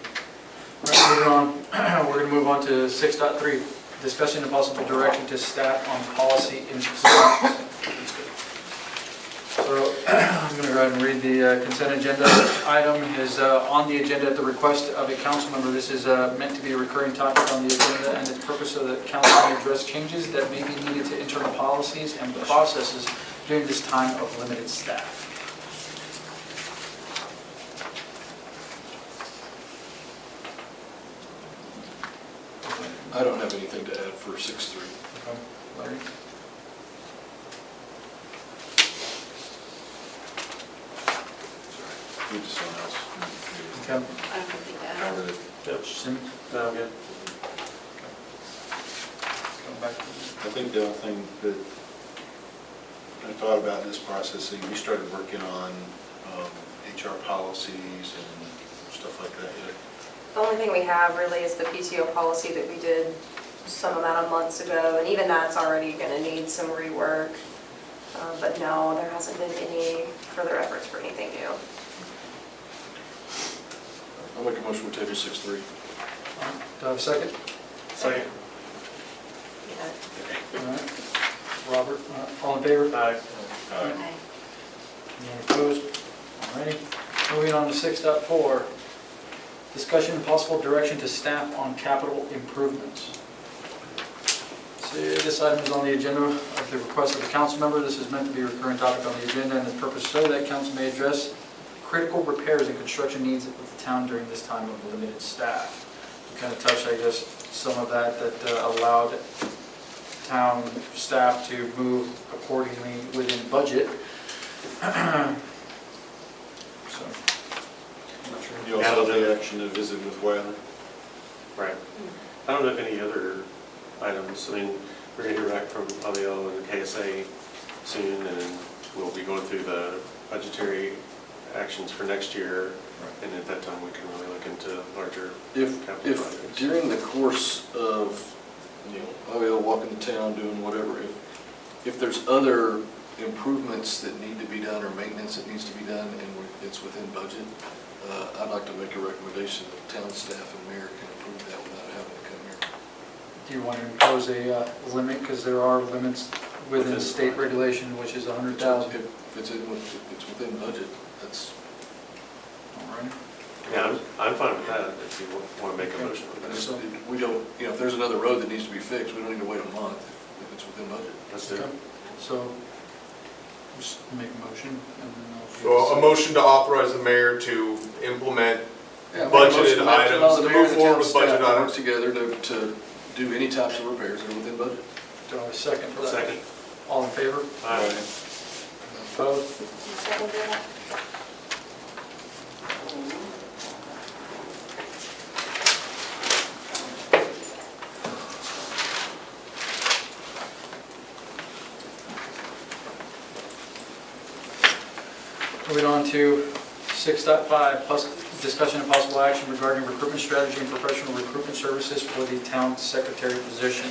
All right, moving on, we're going to move on to 6.3, discussion and possible direction to staff on policy improvements. So I'm going to go ahead and read the consent agenda. Item is on the agenda at the request of a council member. This is meant to be a recurring topic on the agenda, and its purpose so that council may address changes that may be needed to internal policies and processes during this time of limited staff. I don't have anything to add for 6.3. Larry? We just someone else. Okay. I don't think that. Covered it. Yep. Simmons? No, I'm good. Going back to I think the only thing that I thought about in this process, is we started working on HR policies and stuff like that yet. The only thing we have really is the PTO policy that we did some amount of months ago, and even that's already going to need some rework. But no, there hasn't been any further efforts for anything new. I'll make a motion, we table 6.3. Do I have a second? Second. Yeah. All right. Robert, all in favor? Aye. Okay. Anyone opposed? All righty. Moving on to 6.4, discussion and possible direction to staff on capital improvements. So this item is on the agenda at the request of the council member. This is meant to be a recurring topic on the agenda, and the purpose so that council may address critical repairs and construction needs of the town during this time of limited staff. We kind of touched, I guess, some of that allowed town staff to move accordingly within budget. So, I'm not sure. You also have the action to visit with Wyler. Right. I don't know if any other items, I mean, we're going to hear back from Aviel and KSA soon, and we'll be going through the budgetary actions for next year, and at that time, we can really look into larger capital If projects. during the course of, I'll walk into town doing whatever, if there's other improvements that need to be done or maintenance that needs to be done and it's within budget, I'd like to make a recommendation that town staff and mayor can approve that without having to come here. Do you want to impose a limit, because there are limits within state regulation, which is 100,000? If it's within budget, that's, All right. Yeah, I'm fine with that, if you want to make a motion with I just- that. we don't, if there's another road that needs to be fixed, we don't need to wait a month if it's within budget. Let's do it. So, just make a motion, and then I'll... So a motion to authorize the mayor to implement Yeah, budgeted allow items, the to mayor move and the forward town with staff budget to work items. together to do any types of repairs that are within budget. Do I have a second for that? Second. All in favor? Aye. Opposed? Second that? Moving on to 6.5, discussion and possible action regarding recruitment strategy and professional recruitment services for the town secretary position.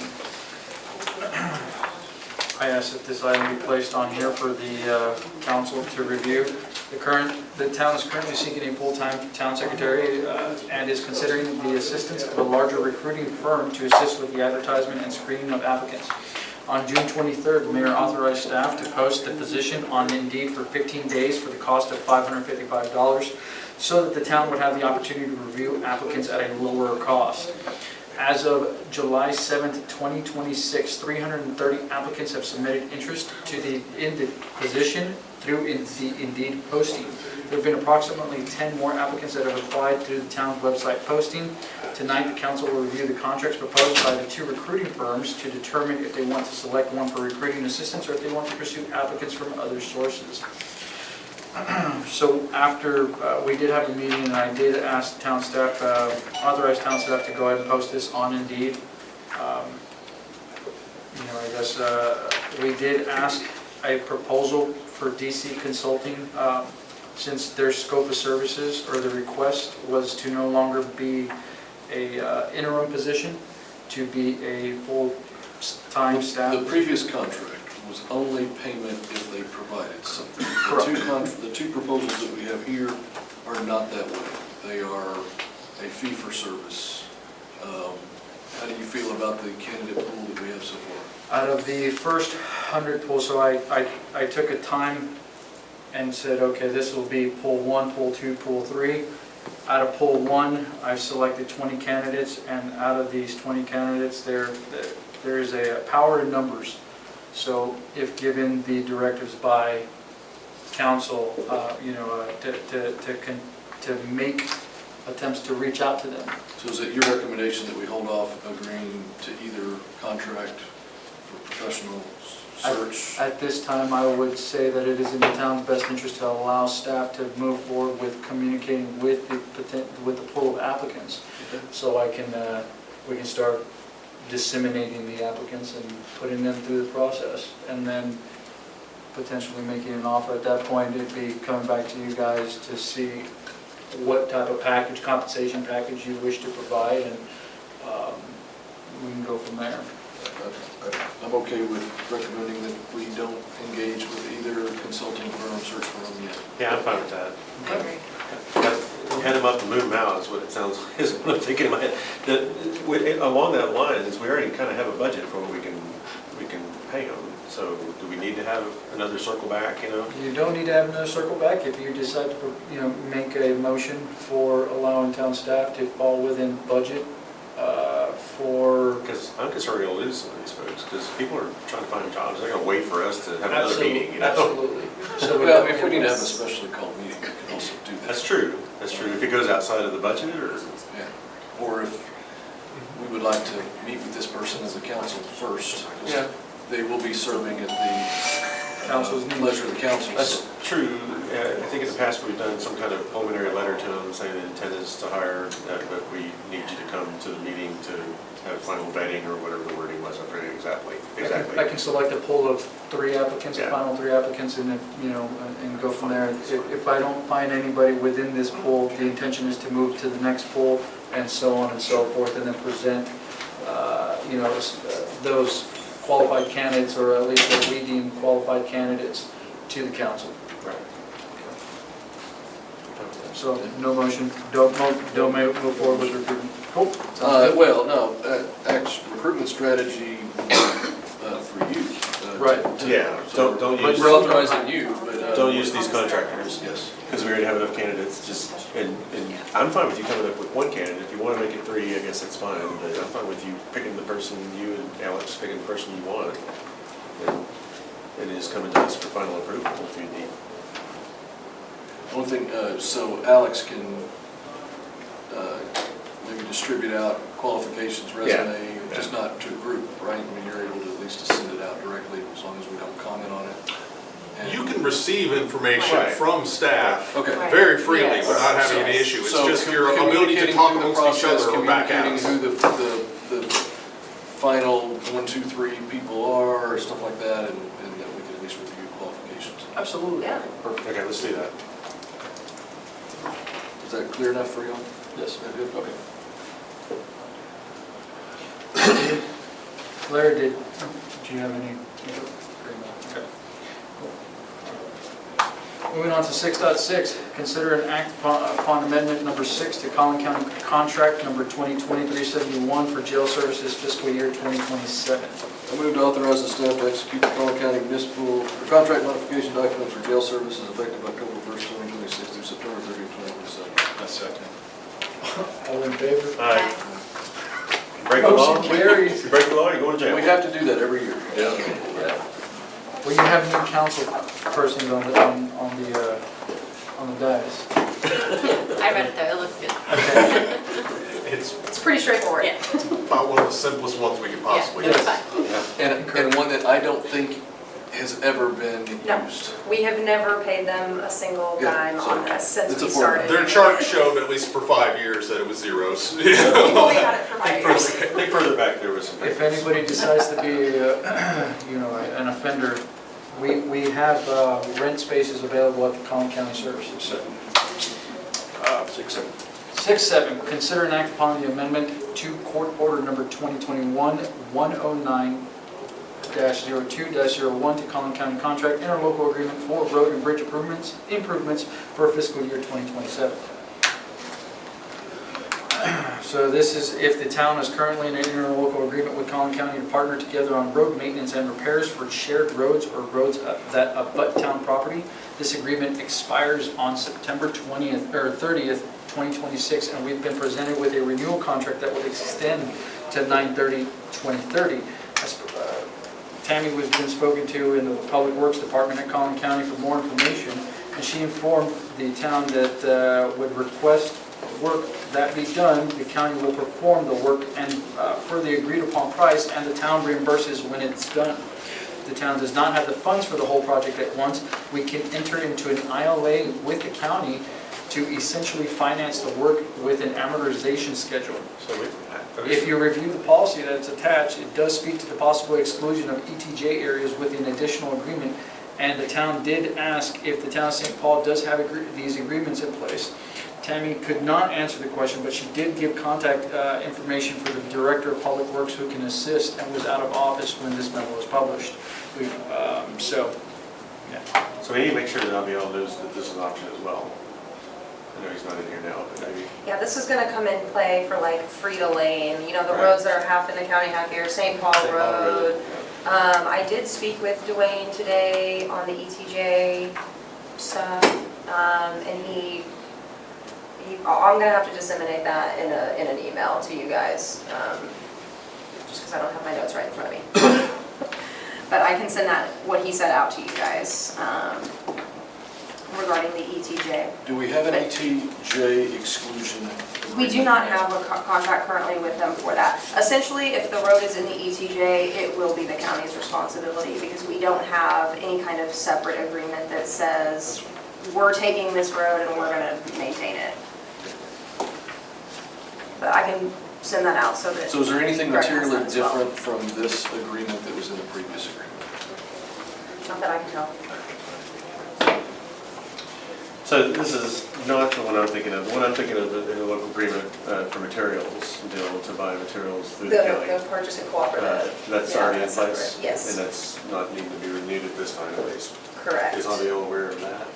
I ask that this item be placed on here for the council to review. The town is currently seeking a full-time town secretary and is considering the assistance of a larger recruiting firm to assist with the advertisement and screening of applicants. On June 23rd, the mayor authorized staff to post the position on Indeed for 15 days for the cost of $555, so that the town would have the opportunity to review applicants at a lower cost. As of July 7th, 2026, 330 applicants have submitted interest in the position through the Indeed posting. There have been approximately 10 more applicants that have applied through the town's website posting. Tonight, the council will review the contracts proposed by the two recruiting firms to determine if they want to select one for recruiting assistance or if they want to pursue applicants from other sources. So after we did have a meeting, and I did ask town staff, authorize town staff to go ahead and post this on Indeed. I guess we did ask a proposal for DC Consulting, since their scope of services, or the request was to no longer be a interim position, to be a full-time staff. The previous contract was only payment if they provided something. The two proposals that we have here are not that way. They are a fee for service. How do you feel about the candidate pool that we have so far? Out of the first 100 pools, so I took a time and said, okay, this will be pool 1, pool 2, pool 3. Out of pool 1, I've selected 20 candidates, and out of these 20 candidates, there is a power in numbers. So if given the directives by council, to make attempts to reach out to them. So is it your recommendation that we hold off agreeing to either contract for professional search? At this time, I would say that it is in the town's best interest to allow staff to move forward with communicating with the pool of applicants. Okay. So we can start disseminating the applicants and putting them through the process, and then potentially making an offer. At that point, it'd be coming back to you guys to see what type of compensation package you wish to provide, and we can go from there. I'm okay with recommending that we don't engage with either consulting firm, search firm yet. Yeah, I'm fine with that. I agree. Head them up and move them out is what it sounds like, is what I'm thinking in my head. Along that line, is we already kind of have a budget for what we can pay them. So do we need to have another circle back, You don't need to have another circle back if you decide to, make a motion for allowing town staff to fall within budget for... Because I'm concerned we're going to lose some of these folks, because people are trying to find jobs. They're going to wait for us to have another meeting, Absolutely. So Well, if we need to have a specially called meeting, we can also do that. That's true. That's true. If it goes outside of the budget, or... Yeah. Or if we would like to meet with this person as a council first. 'Cause Yeah. They will be serving at the Council's pleasure of the council. That's true. I think in the past, we've done some kind of preliminary letter to them saying the intent is to hire, but we need need you to come to the meeting to have final vetting or whatever the wording was, I forget exactly. I can select a pool of 3 applicants, the Yeah. final 3 applicants, and, and go from there. If I don't find anybody within this pool, the intention is to move to the next pool, and so on and so forth, and then present, those qualified candidates, or at least what we deem qualified candidates, to the council. Right. So, no motion, don't move forward with recruitment. Cool. Well, no, recruitment strategy for you. Right. Yeah, don't use, We're authorizing you, but. don't use these contractors. Yes. Because we already have enough candidates, and I'm fine with you coming up with 1 candidate. If you want to make it 3, I guess that's fine, but I'm fine with you picking the person, you and Alex picking the person you want. And it is coming to us for final approval if you need. One thing, so Alex can maybe distribute out qualifications, resume, just not to a group, right? I mean, you're able to at least to send it out directly as long as we don't comment on it. And- You can receive information Right. from staff Okay. very freely Yes. without having an issue. It's So just your ability to communicating talk through the amongst each process, other or back at us. communicating who the final 1, 2, 3 people are, or stuff like that, and that we can at least review qualifications. Absolutely. Yeah. Perfect. Okay, let's do that. Is that clear enough for you? Yes. Is that good? Okay. Larry, do you have any? Okay. Moving on to 6.6, consider an act upon amendment number 6 to Collin County contract number 2020-371 for jail services fiscal year 2027. I move to authorize the staff to execute the Collin County municipal contract modification document for jail services effective October 1st, 2026 through September 30th, 2027. That's second. All in favor? Aye. Break the law. Motion carries. You break the law, you're going to jail. We have to do that every year. Yeah. Well, you have new council persons on the dais. I read it though, it looked good. It's pretty straightforward. Yeah, About one of the simplest ones we could possibly yeah, do. that's fine. And one that I don't think has ever been No. used. We have never paid them a single Yeah, dime so on this since it's we affordable. started. Their chart showed, at least for 5 years, that it was zeros. We've only had it for 5 years. Think further back, there was some. If anybody decides to be, an offender, we have rent spaces available at the Collin County Services. So, 6-7. 6.7, consider and act upon the amendment to court order number 2021-109-02-01 to Collin County contract interlocal agreement for road and bridge improvements for fiscal year 2027. So this is if the town is currently in an interlocal agreement with Collin County to partner together on road maintenance and repairs for shared roads or roads that abut town property. This agreement expires on September 30th, 2026, and we've been presented with a renewal contract that will extend to 9/30/2030. Tammy was been spoken to in the Public Works Department at Collin County for more information, and she informed the town that would request work that be done, the county will perform the work and for the agreed upon price, and the town reimburses when it's done. The town does not have the funds for the whole project at once. We can enter into an ILA with the county to essentially finance the work with an amortization schedule. So If you review the policy that's attached, it does speak to the possible exclusion of ETJ areas with an additional agreement, and the town did ask if the town of St. Paul does have these agreements in place. Tammy could not answer the question, but she did give contact information for the Director of Public Works who can assist, and was out of office when this memo was published. So we need to make sure that Abiel knows that this is an option as well. I know he's not in here now, but maybe. Yeah, this is gonna come in play for like Frida Lane, the Right. roads that are half in the county, half here, St. Paul Road. I did speak with Dwayne today on the ETJ stuff, and I'm gonna have to disseminate that in an email to you guys, just because I don't have my notes right in front of me. But I can send that, what he said out to you guys, regarding the ETJ. Do we have an ETJ exclusion? We do not have a contract currently with them for that. Essentially, if the road is in the ETJ, it will be the county's responsibility because we don't have any kind of separate agreement that says, we're taking this road and we're gonna maintain it. But I can send that out so that. So is there anything Greg has materially that as well. different from this agreement that was in the previous agreement? Not that I can tell. So this is not the one I'm thinking of. The one I'm thinking of is the local agreement for materials, deal to buy materials through the county. The purchasing cooperative. That's Yeah, already in that's place? separate, yes. And that's not needing to be renewed at this time, at least? Correct. Is Javier aware of that?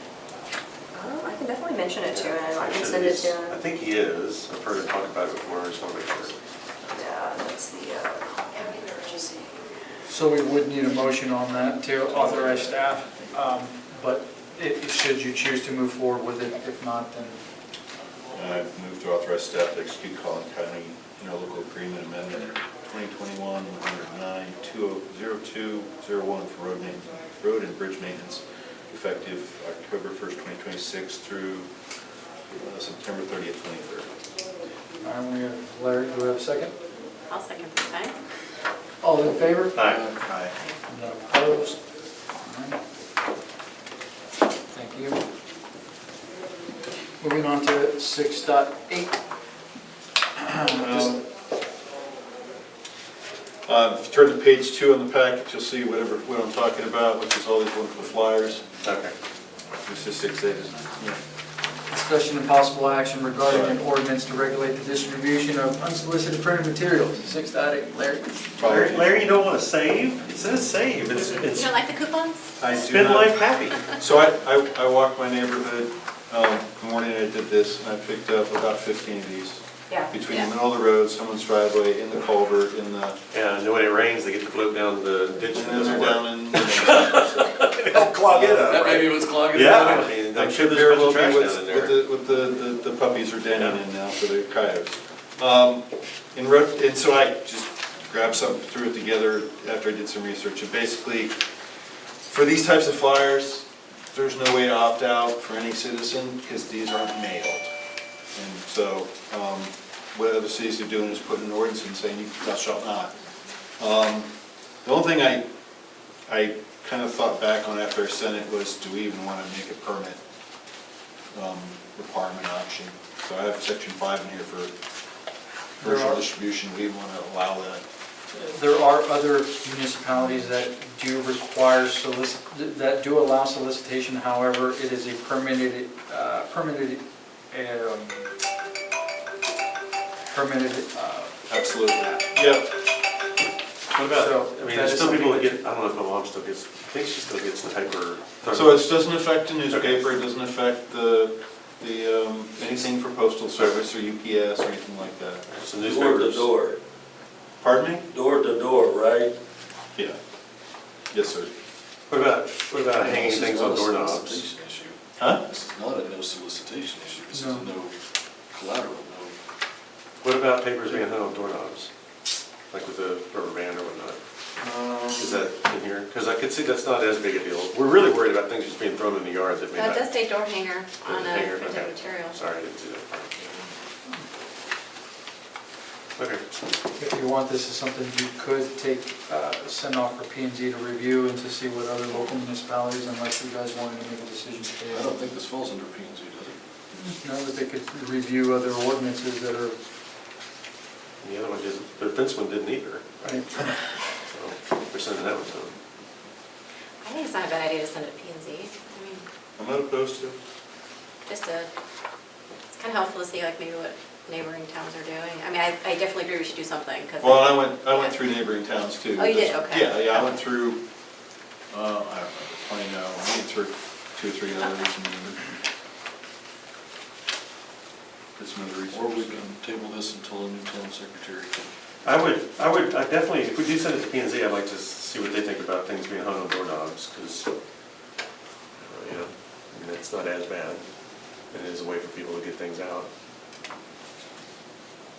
I can definitely mention it to him, I can Actually, send it to I him. think he is. I've heard him talk about it before, I just want to make sure. Yeah, that's the purchasing. So we would need a motion on that to authorize staff, but should you choose to move forward with it, if not, then I move to authorize staff to execute Collin County interlocal agreement amendment 2021-109-20201 for road and bridge maintenance effective October 1st, 2026 through September 30th, 2030. we have Larry, do we have a second? I'll second this time. All in favor? Aye. Aye. None opposed? All right. Thank you. Moving on to 6.8. If you turn to page 2 on the packet, you'll see what I'm talking about, which is all these wonderful flyers. Okay. This is 6A. Discussion and possible action regarding an ordinance to regulate the distribution of unsolicited printed materials. 6.8. Larry? Larry, you don't want to save? It says save. It's You don't like the coupons? I do spend not- life happy. So I walked my neighborhood, the morning I did this, and I picked up about 15 of these. Yeah. Between the middle of the road, someone's driveway, in the culvert, in the, Yeah, and when it rains, they get to float down the ditch and and then it they're doesn't down work. in. They'll clog it up, That may right? be what's clogging it Yeah, up. I mean, I'm That sure could there's a very well bunch of be trash down in there. what the puppies are denning in now for the coyotes. And so I just grabbed something, threw it together after I did some research. And basically, for these types of flyers, there's no way to opt out for any citizen because these aren't mailed. And so, what other cities are doing is putting an ordinance and saying, thou shalt not. The only thing I kind of thought back on after I sent it was, do we even want to make a permit requirement option? So I have section 5 in here for commercial distribution, we want to allow that. There are other municipalities that do require that do allow solicitation, however, it is a permitted, Absolutely. Yep. What about, So, I mean, that there's is still people that something get, I don't know if my mom still gets, I think she still gets the paper. So it doesn't affect the newspaper, it doesn't affect anything for postal service or UPS or anything like that. So Door to newspapers. door, Pardon me? door to door, right? Yeah. Yes, sir. What about hanging This is things not on a doorknobs? solicitation issue. Huh? This is not a no solicitation issue, this is a No. no collateral, no. What about papers being hung on doorknobs? Like with a rubber band or whatnot? Is that in here? Because I could see that's not as big a deal. We're really worried about things just being thrown in the yard that may That not. does say door hanger on a Hanger, printed okay. material. Sorry, I didn't see that. Okay. If you want, this is something you could send off for P and Z to review and to see what other local municipalities, unless you guys wanted to make a decision I today. don't think this falls under P and Z, does it? No, that they could review other ordinances that are, The other one didn't, the fence one didn't either. right, So we're sending that one to them. I think it's not a bad idea to send it to P and Z. I mean, I'm not opposed to it. it's kind of helpful to see like maybe what neighboring towns are doing. I mean, I definitely agree we should do something because. Well, I went through neighboring towns too. Oh, you did? Okay. Yeah, I went through, I don't know, 20 now, I went through 2 or 3 others and did some other research. Or we can table this until a new town secretary can. I definitely, if we do send it to P and Z, I'd like to see what they think about things being hung on doorknobs, because, I mean, it's not as bad. It is a way for people to get things out.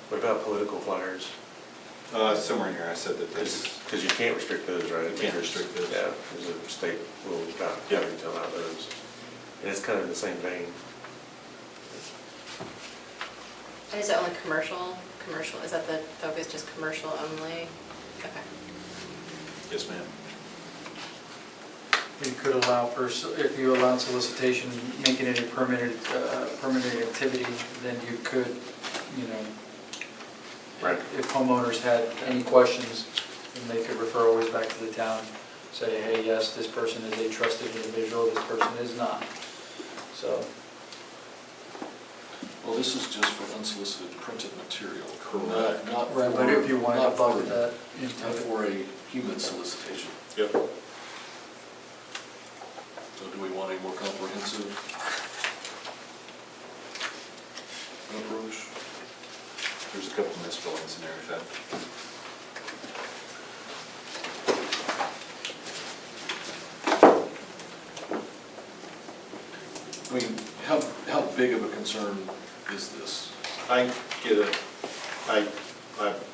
What about political flyers? Somewhere in here I said that this, Because you can't restrict those, right? You can't restrict those. Yeah, there's a state rule about how you can tell out those. And it's kind of in the same vein. And is it only commercial? Commercial, is that the focus, just commercial only? Okay. yes ma'am. you could allow if you allowed solicitation, making it a permitted activity, then you could, Right. if homeowners had any questions, then they could refer always back to the town, say, hey, yes, this person is a trusted individual, this person is not. So, Well, this is just for unsolicited printed material. Correct. Not right, but if you want to not for- bucket that Not into it. for a human solicitation. Yep. So do we want a more comprehensive approach? There's a couple misspellings in there, in fact. I mean, how big of a concern is this? I'm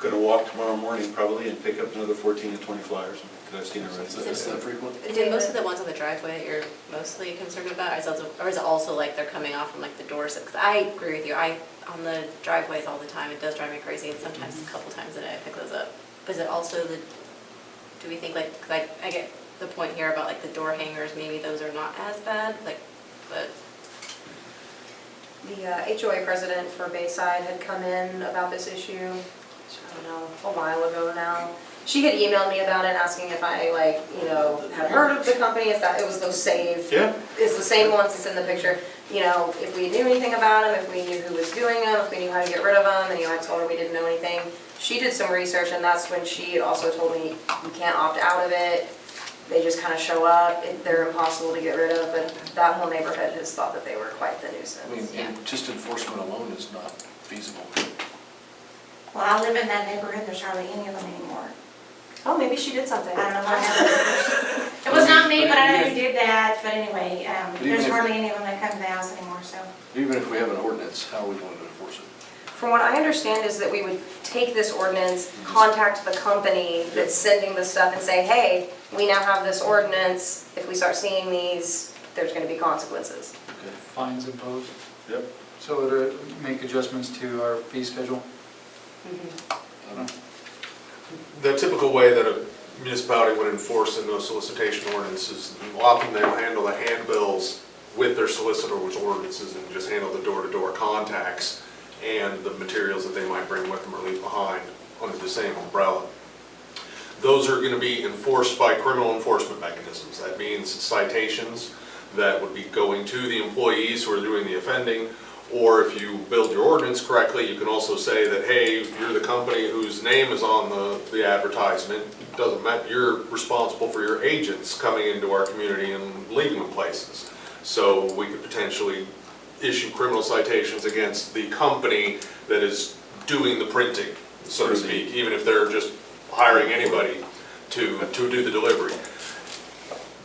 gonna walk tomorrow morning probably and pick up another 14 to 20 flyers, because I've seen it already. Is that frequent? Is it most of the ones on the driveway that you're mostly concerned about, or is it also like they're coming off from like the doors? Because I agree with you, on the driveways all the time, it does drive me crazy, and sometimes a couple times a day I pick those up. But is it also do we think like, 'cause I get the point here about like the door hangers, maybe those are not as bad, like, but. The HOA president for Bayside had come in about this issue, I don't know, a while ago now. She had emailed me about it, asking if I had heard of the company, if that it was those Save. Yeah. It's the same ones that's in the picture. If we knew anything about them, if we knew who was doing them, if we knew how to get rid of them, and I told her we didn't know anything. She did some research, and that's when she also told me you can't opt out of it. They just kind of show up, they're impossible to get rid of, but that whole neighborhood has thought that they were quite the I mean, nuisance. and just enforcement alone is not feasible. Well, I live in that neighborhood, there's hardly any of them anymore. Oh, maybe she did something. I don't know what happened. It was not me, but I know who did that, but anyway, there's hardly any of them that come to the house anymore, so. Even if we have an ordinance, how are we going to enforce it? From what I understand is that we would take this ordinance, contact the company that's sending the stuff and say, hey, we now have this ordinance. If we start seeing these, there's going to be consequences. Okay. Fines imposed. Yep. So to make adjustments to our fee schedule. The typical way that a municipality would enforce a no solicitation ordinance is often they'll handle the handbills with their solicitor's ordinances and just handle the door-to-door contacts and the materials that they might bring with them or leave behind under the same umbrella. Those are going to be enforced by criminal enforcement mechanisms. That means citations that would be going to the employees who are doing the offending, or if you build your ordinance correctly, you can also say that, hey, you're the company whose name is on the advertisement. It doesn't matter, you're responsible for your agents coming into our community and leaving them places. So we could potentially issue criminal citations against the company that is doing the printing, so to speak, even if they're just hiring anybody to do the delivery.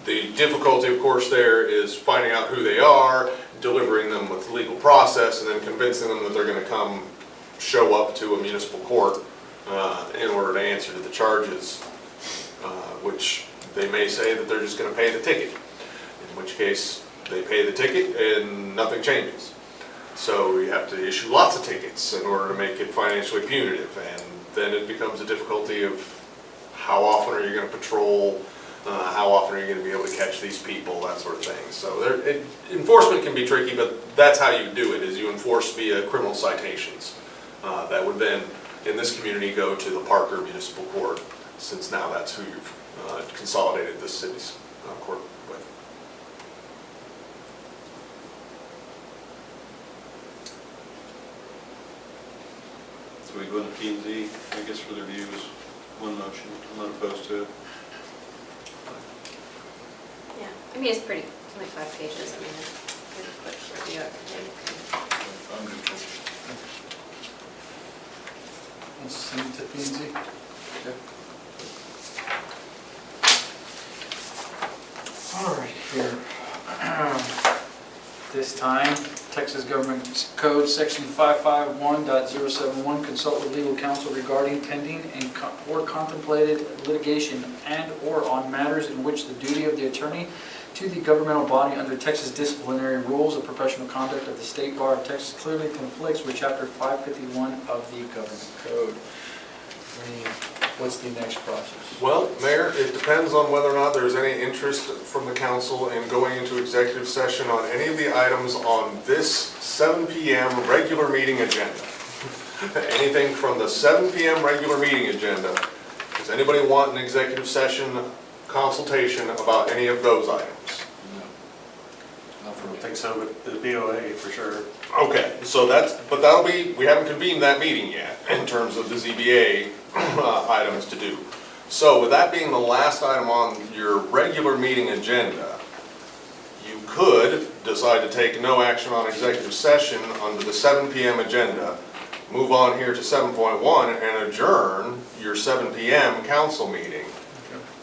The difficulty, of course, there is finding out who they are, delivering them with legal process, and then convincing them that they're going to come show up to a municipal court in order to answer to the charges, which they may say that they're just going to pay the ticket, in which case they pay the ticket and nothing changes. So you have to issue lots of tickets in order to make it financially punitive, and then it becomes a difficulty of how often are you going to patrol, how often are you going to be able to catch these people, that sort of thing. So enforcement can be tricky, but that's how you do it, is you enforce via criminal citations. That would then, in this community, go to the Parker Municipal Court, since now that's who you've consolidated this city's court with. So we go to P&Z, I guess for their views, one motion, I'm not opposed to it. Yeah, I mean, it's only 5 pages, I mean, it's a pretty quick review, I think. I'm neutral. Let's send it to P&Z. All right, here. This time, Texas Government Code, Section 551.071, consult with legal counsel regarding pending or contemplated litigation and/or on matters in which the duty of the attorney to the governmental body under Texas disciplinary rules of professional conduct of the State Bar of Texas clearly conflicts with Chapter 551 of the Government Code. What's the next process? Well, Mayor, it depends on whether or not there's any interest from the council in going into executive session on any of the items on this 7 p.m. regular meeting agenda. anything from the 7 PM regular meeting agenda. Does anybody want an executive session consultation about any of those items? Not for I me. don't think so, but the BOA for sure. Okay, so but that'll be, we haven't convened that meeting yet in terms of the ZBA items to do. So with that being the last item on your regular meeting agenda, you could decide to take no action on executive session under the 7 PM agenda, move on here to 7.1 and adjourn your 7 PM council meeting.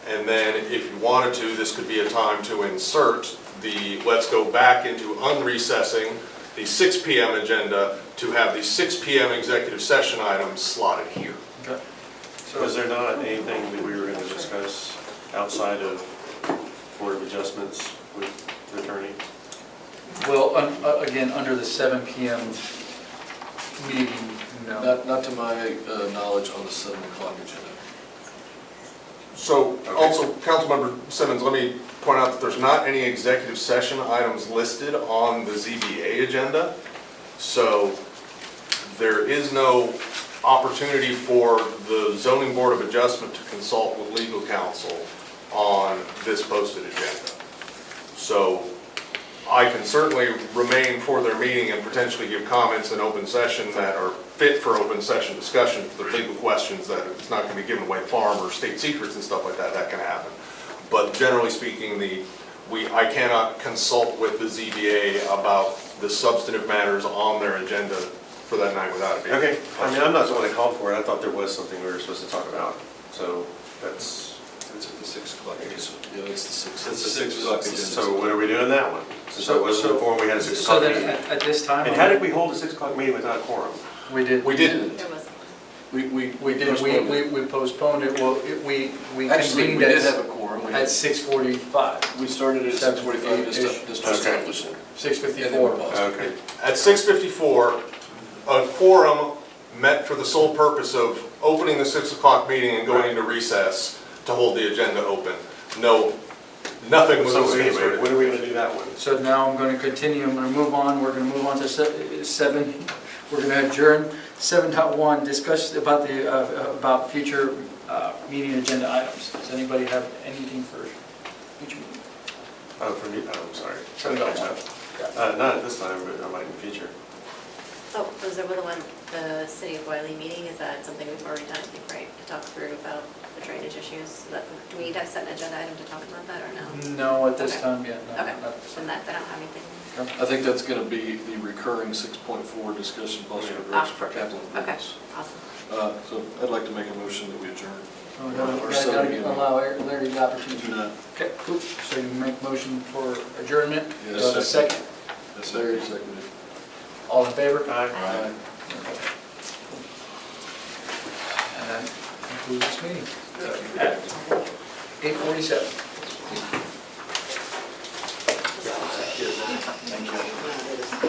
And then if you wanted to, this could be a time to insert let's go back into unrecessing the 6 PM agenda to have the 6 PM executive session items slotted here. Okay. So is there not anything that we were going to discuss outside of Board of Adjustments with the attorney? Well, again, under the 7 PM meeting, no. Not to my knowledge on the 7 o'clock agenda. So also, Councilmember Simmons, let me point out that there's not any executive session items listed on the ZBA agenda. So there is no opportunity for the Zoning Board of Adjustment to consult with legal counsel on this posted agenda. So I can certainly remain for their meeting and potentially give comments in open session that are fit for open session discussion. If there are legal questions that it's not going to be giving away farm or state secrets and stuff like that, that can happen. But generally speaking, I cannot consult with the ZBA about the substantive matters on their agenda for that night without it being. Okay, I mean, I'm not the one that called for it, I thought there was something we were supposed to talk about, so that's, It's at the 6 o'clock. Yeah, it's the 6. It's the 6 o'clock agenda. so what are we doing that one? Since I wasn't informed we had a 6 So o'clock then, meeting. at this time. And how did we hold a 6 o'clock meeting without a quorum? We did. We didn't. There was. We did, we postponed it, well, we Actually, convened we did have a quorum. at 6:45, We started at 6:45 just to Okay. establish it. And then we 6:54. paused. Okay. At 6:54, a quorum met for the sole purpose of opening the 6 o'clock meeting and going into recess to hold the agenda open. Nothing was So anyway, inserted. when are we going to do that one? So now I'm going to continue, I'm going to move on, we're going to move on to 7, we're going to adjourn 7.1, discuss about future meeting agenda items. Does anybody have anything for future meeting? Oh, for me, oh, I'm sorry. 7.1. Not at this time, but I might in the future. Oh, was there the one, the City of Wiley meeting, is that something we've already done, I think, right? To talk through about the drainage issues? Do we need to set an agenda item to talk about that, or no? No, at this Okay. time, yeah, no. Okay, not at this then time. I don't have anything. I think that's going to be the recurring 6.4 discussion policy direction for capital Okay, improvements. awesome. So I'd like to make a motion that we adjourn. Oh, Or gotta seven. allow Larry the opportunity. Do not. Okay, cool. So you make motion for adjournment? Yes. Do I have a second? That's Larry seconded. All in favor? Aye. Aye. And that concludes this meeting at 8:47.